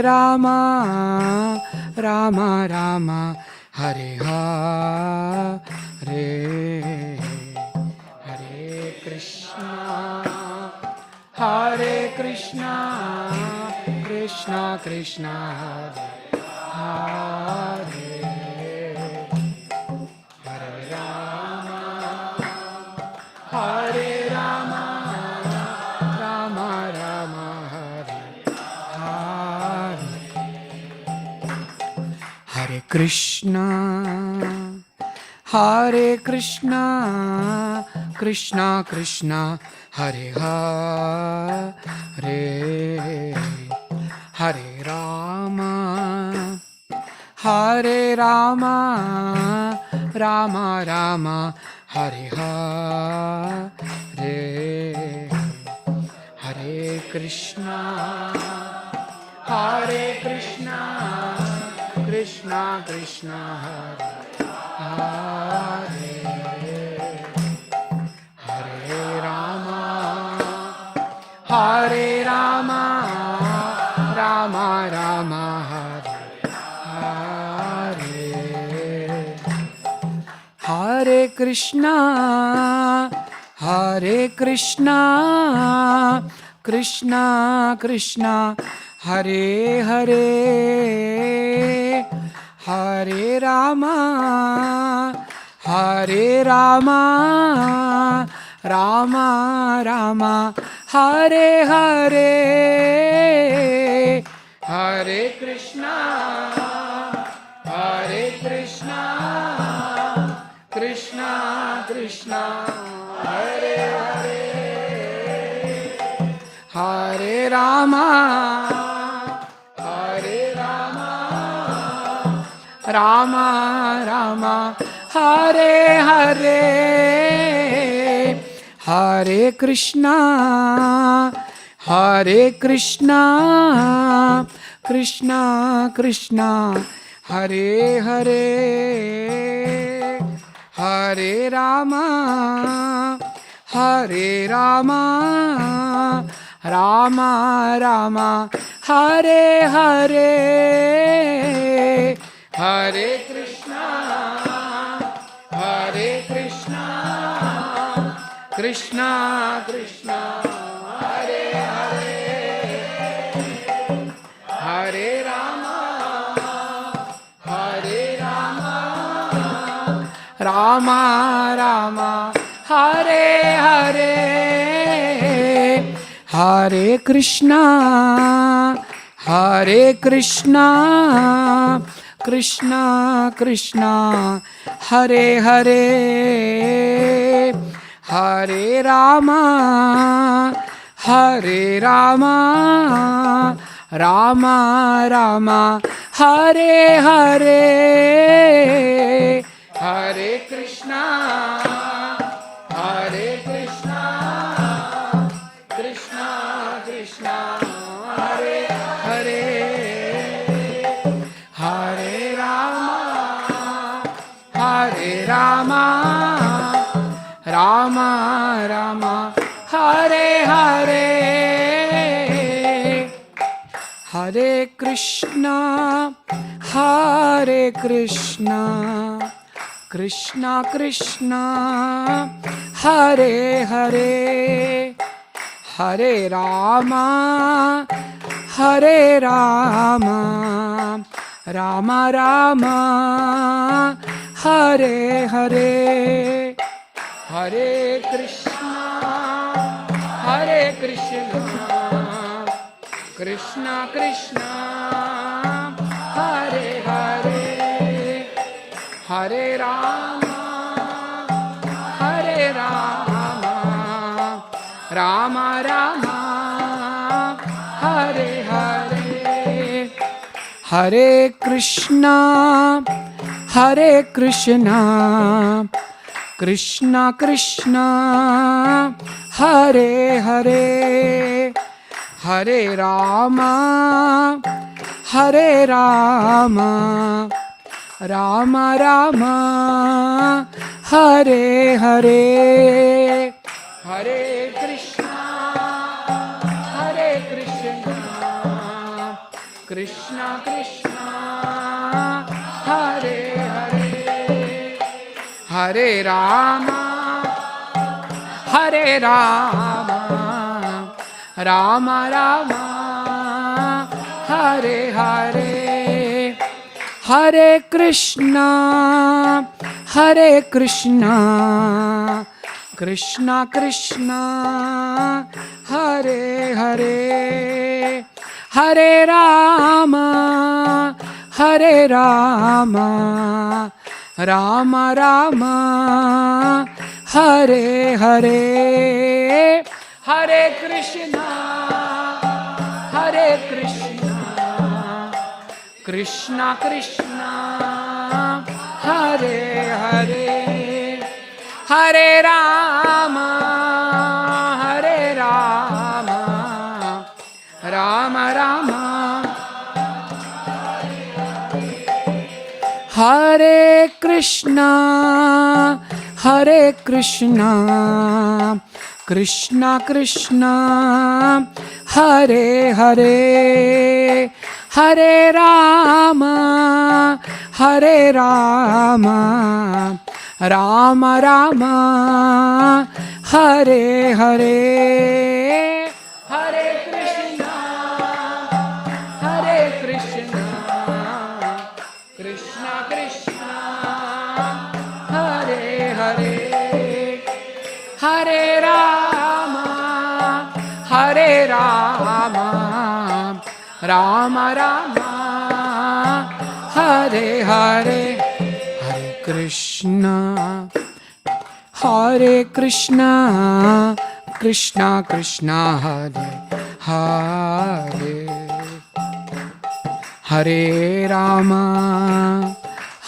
Rama, Rama Rama, Hare Hare. Hare Krishna, Krishna Krishna, Hare Hare, Hare Rama, Rama Rama, Hare Hare. Hare Krishna, Krishna Krishna, Hare Hare, Hare Rama, Rama Rama, Hare Hare. Hare Krishna, Krishna Krishna, Hare Hare, Hare Rama, Rama Rama, Hare Hare. Hare Krishna, Krishna Krishna, Hare Hare, Hare Rama, Rama Rama, Hare Hare. Hare Krishna, Krishna Krishna, Hare Hare, Hare Rama, Rama Rama, Hare Hare. Hare Krishna, Krishna Krishna, Hare Hare, Hare Rama, Rama Rama, Hare Hare. Hare Krishna, Krishna Krishna, Hare Hare, Hare Rama, Rama Rama, Hare Hare. Hare Krishna, Krishna Krishna Hare Hare Hare Rama Hare Rama Rama Rama Hare Hare Hare Krishna Hare Krishna Krishna Krishna Hare Hare Hare Rama Hare Rama Rama Rama Hare Hare Hare Krishna Hare Krishna Krishna Krishna Hare Hare Hare Rama Hare Rama Rama Rama Hare Hare Hare Krishna Hare Krishna Krishna Krishna Hare Hare Hare Rama Hare Rama Rama Rama Hare Hare Hare Krishna Hare Krishna Krishna Krishna Hare Hare Hare Rama Hare Rama Rama Rama Hare Hare Hare Krishna Hare Krishna Krishna Krishna Hare Hare Hare Rama Hare Rama Rama Rama Hare Hare Hare Krishna Hare Krishna Krishna Krishna Hare Hare Hare Rama Hare Rama Rama Rama Hare Hare Hare Krishna Hare Krishna Krishna Krishna Hare Hare Hare Rama Hare Rama Rama Rama Hare Krishna Hare Krishna Krishna Krishna Hare Hare Hare Rama Hare Rama Rama Rama Hare Hare Hare Krishna Hare Krishna Krishna Krishna Hare Hare Hare Rama Hare Rama Rama Rama Hare Hare Hare Krishna Hare Krishna Krishna Krishna Hare Hare Hare Rama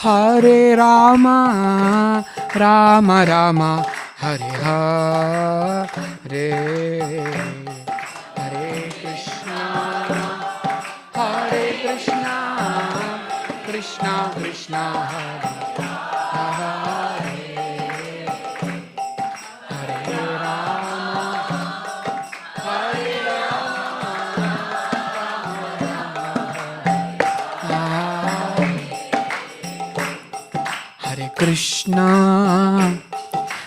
Hare Rama Rama Rama Hare Hare Hare Krishna Hare Krishna Krishna Krishna Hare Hare Hare Rama Hare Rama Hare Krishna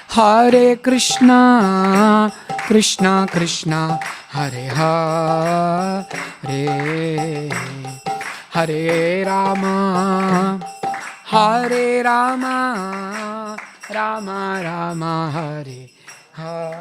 Hare Krishna Krishna Krishna Hare Hare Hare Rama Hare Rama Rama Rama Hare Hare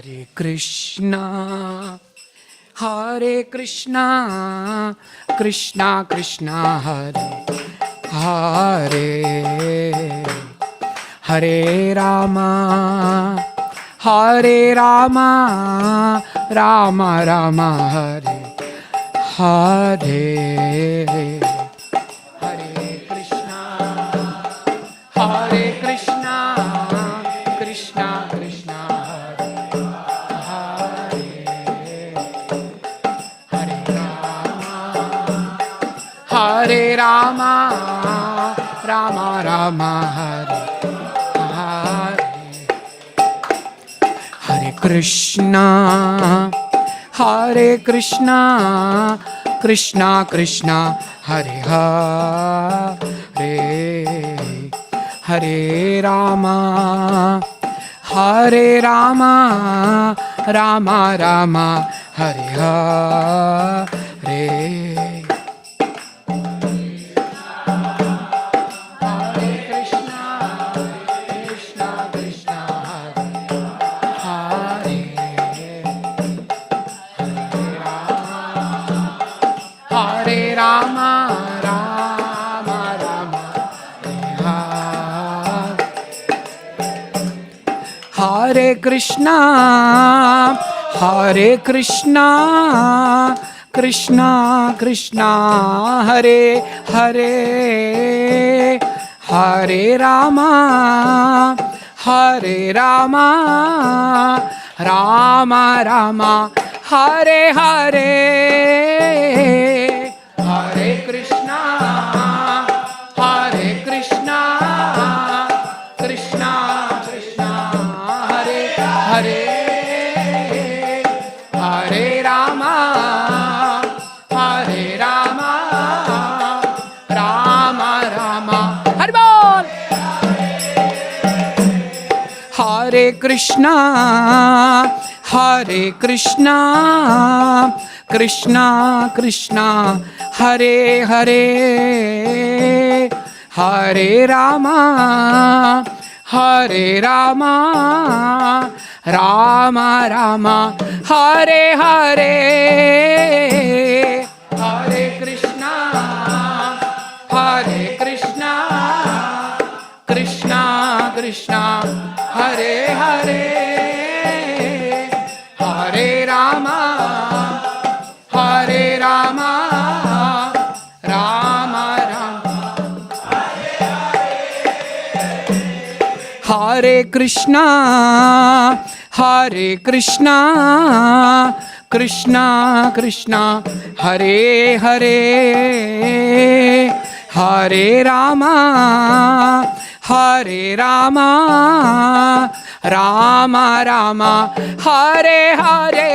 Hare Krishna, Hare Krishna, Krishna Krishna, Hare Hare, Hare Rama, Hare Rama, Rama Rama, Hare Hare. Hare Krishna, Hare Krishna, Krishna Krishna, Hare Hare, Hare Rama, Rama Rama, Hare Hare. Hare Krishna, Hare Krishna, Krishna Krishna, Hare Hare, Hare Rama, Hare Rama, Rama Rama, Hare Hare. Hare Krishna, Krishna Krishna, Hare Hare Rama, Rama Rama, Hare Krishna, Hare Krishna, Krishna Krishna, Hare Hare, Hare Rama, Hare Rama, Rama Rama, Hare Hare, Hare Krishna, Hare Krishna, Krishna Krishna, Hare Hare, Hare Rama, Hare Rama, Rama Rama, Hare Bol. Hare Krishna, Hare Krishna, Krishna Krishna, Hare Hare, Hare Rama, Hare Rama, Rama Rama, Hare Hare, Hare Krishna, Hare Krishna, Krishna Krishna, Hare Hare, Hare Rama, Hare Rama, Rama Rama, Hare Krishna, Hare Krishna, Krishna Krishna, Hare Hare, Hare Rama, Hare Rama, Rama Rama, Hare Hare,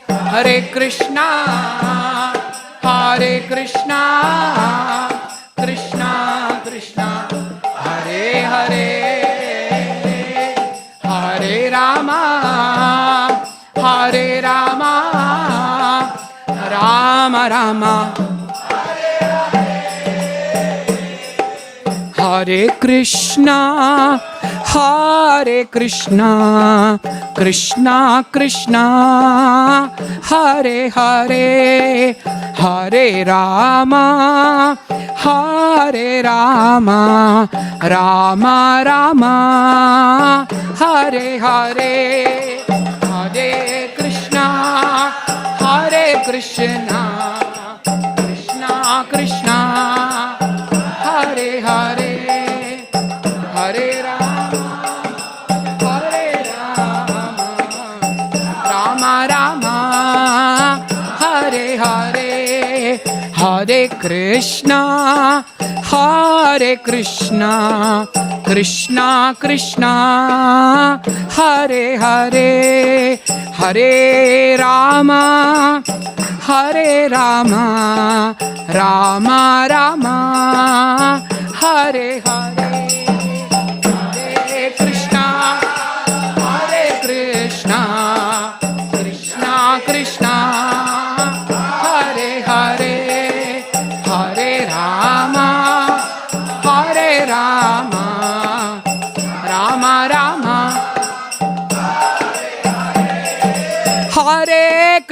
Hare Krishna, Hare Krishna, Krishna Krishna, Hare Hare, Hare Rama, Hare Rama, Rama Rama, Hare Krishna, Hare Krishna, Krishna Krishna, Hare Hare, Hare Rama, Hare Rama, Rama Rama, Hare Hare, Hare Krishna, Hare Krishna, Krishna Krishna, Hare Hare, Hare Rama, Hare Rama, Rama Rama, Hare Hare, Hare Krishna, Hare Krishna, Krishna Krishna, Hare Hare, Hare Rama, Hare Rama, Rama Rama, Hare Hare, Hare Krishna, Hare Krishna, Krishna Krishna, Hare Hare, Hare Rama, Hare Rama, Rama Rama, Hare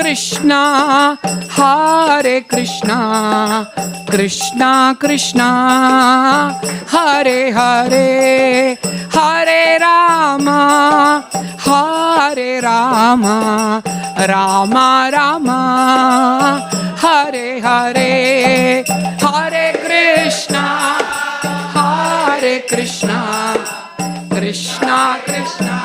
Krishna, Krishna Krishna, Hare Hare, Hare Rama, Rama Rama, Hare Hare, Hare Krishna, Krishna Krishna,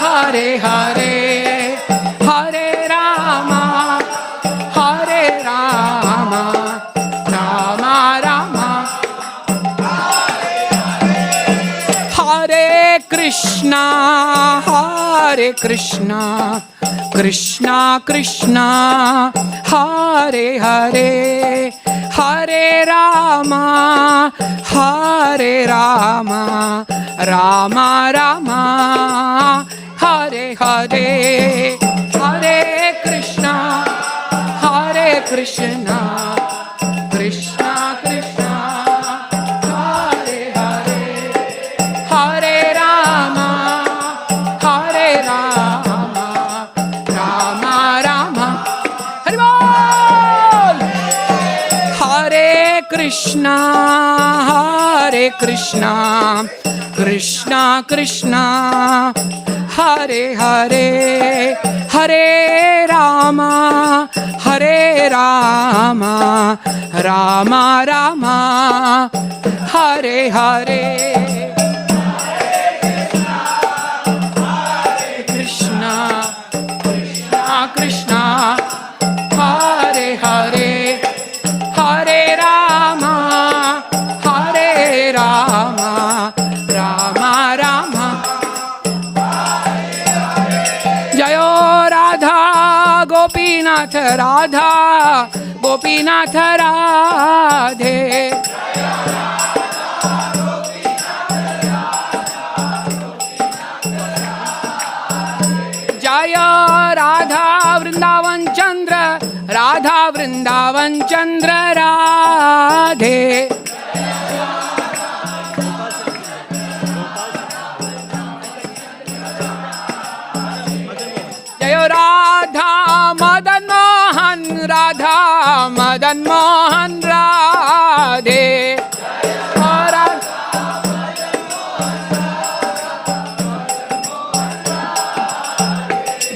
Hare Hare, Hare Rama, Rama Rama, Hare Krishna, Krishna Krishna, Hare Hare, Hare Rama, Rama Rama, Hare Hare, Hare Krishna, Krishna Krishna, Hare Hare, Hare Rama, Rama Rama, Hare Bol! Hare Krishna, Krishna Krishna, Hare Hare, Hare Rama, Rama Rama, Hare Hare, Krishna Krishna, Hare Hare, Hare Rama, Rama Rama, Jayo Radha Gopinath Radha, Gopinath Radhe, Jaya Radha Vrindavan Chandra, Radha Vrindavan Chandra Radhe, Jaya Radha Madan Mohan, Radha Madan Mohan Radhe,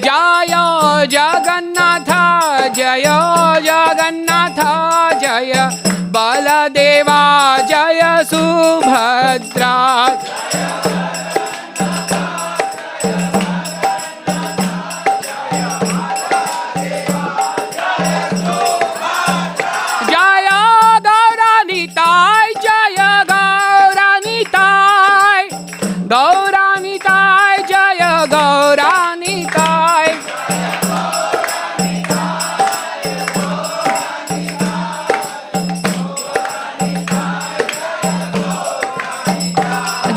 Jaya Jagannatha, Jaya Jagannatha, Jaya Baladeva, Jaya Subhadra, Jaya Gaura Nitai, Jaya Gaura Nitai, Gaura Nitai, Jaya Gaura Nitai,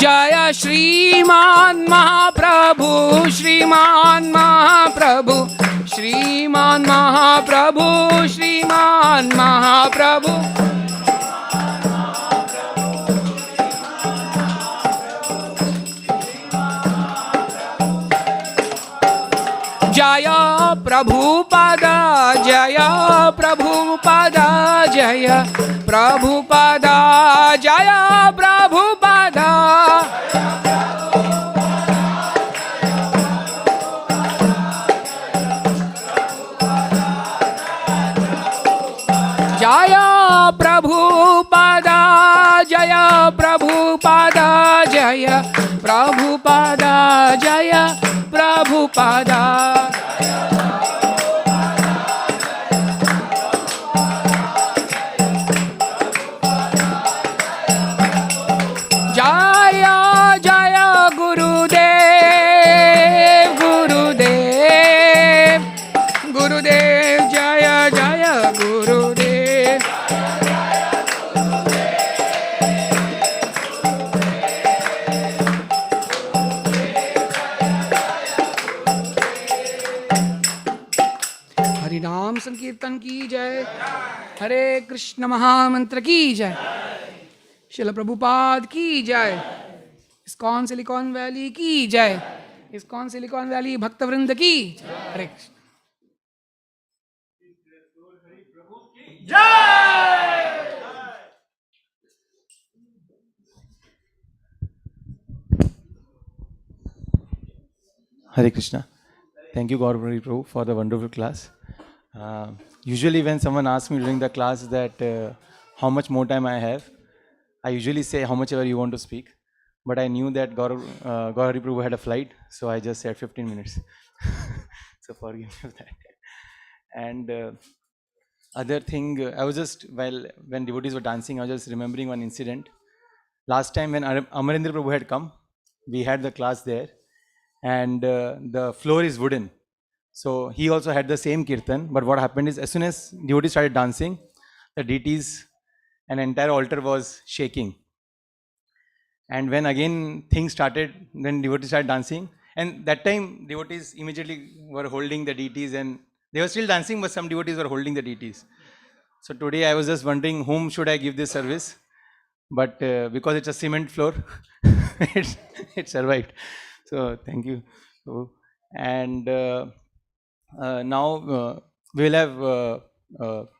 Jaya Shriman Mahaprabhu, Shriman Mahaprabhu, Shriman Mahaprabhu, Shriman Mahaprabhu, Jaya Prabhupada, Jaya Prabhupada, Jaya Prabhupada, Jaya Prabhupada, Jaya Prabhupada, Jaya Prabhupada, Jaya Prabhupada, Jaya Prabhupada, Jaya Jaya Gurudev, Gurudev, Gurudev, Jaya Jaya Gurudev, हरिनाम संकीर्तन की जय, हरे कृष्ण महामंत्र की जय, शिल प्रभुपाद की जय, इस्कॉन सिलिकॉन वैली की जय, इस्कॉन सिलिकॉन वैली भक्त वृंद की हरे Krishna. Hare Krishna. Thank you, Gaura Prabhu, for the wonderful class. Usually, when someone asks me during the class that how much more time I have, I usually say how much ever you want to speak. But I knew that Gaura Prabhu had a flight, so I just said 15 minutes. So forgive me for that. And other thing, I was just, when devotees were dancing, I was just remembering one incident. Last time when Amarendra Prabhu had come, we had the class there, and the floor is wooden. So he also had the same kirtan, but what happened is as soon as devotees started dancing, the deities and entire altar was shaking. And when again things started, when devotees started dancing, and that time devotees immediately were holding the deities, and they were still dancing, but some devotees were holding the deities. So today I was just wondering whom should I give this service, but because it's a cement floor, it survived. So thank you. And now we will have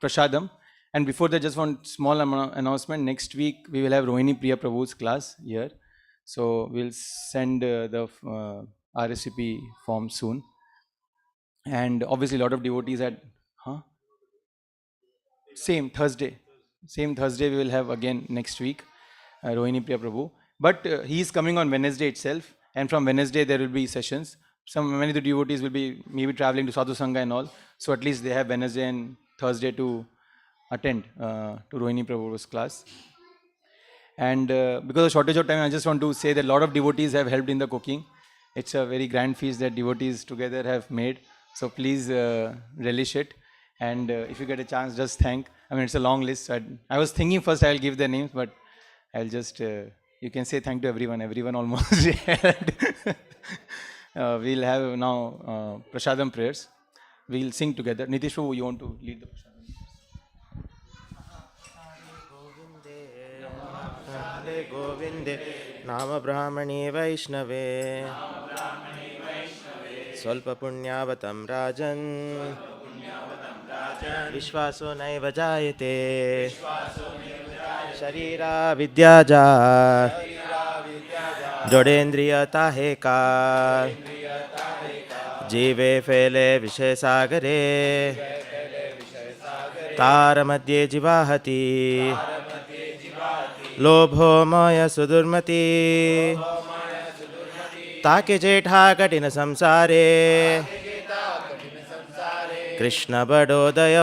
prasadam. And before that, just one small announcement. Next week we will have Rohini Priya Prabhu's class here. So we'll send the RSVP form soon. And obviously a lot of devotees had same Thursday we will have again next week Rohini Priya Prabhu. But he is coming on Wednesday itself, and from Wednesday there will be sessions. Many of the devotees will be maybe traveling to Sadhu Sangha and all, so at least they have Wednesday and Thursday to attend to Rohini Prabhu's class. And because of shortage of time, I just want to say that a lot of devotees have helped in the cooking. It's a very grand feast that devotees together have made. So please relish it. And if you get a chance, just thank. I mean, it's a long list. So I was thinking first I'll give their names, but I'll just, you can say thank to everyone. Everyone almost. We'll have now prasadam prayers. We'll sing together. Nitish, you want to lead the prasadam? हरे गोविंदे नाम ब्राह्मणे वैष्णवे स्वल्पपुण्यावतं राजन् विश्वासो नैव जायते शरीरा विद्याजा जोडेन्द्रियता हेका जीवे फैले विषय सागरे तारमध्ये जीवाहति लोभो मोय सुदुर्मति ताके जेठा कठिन संसारे कृष्ण बड़ोदय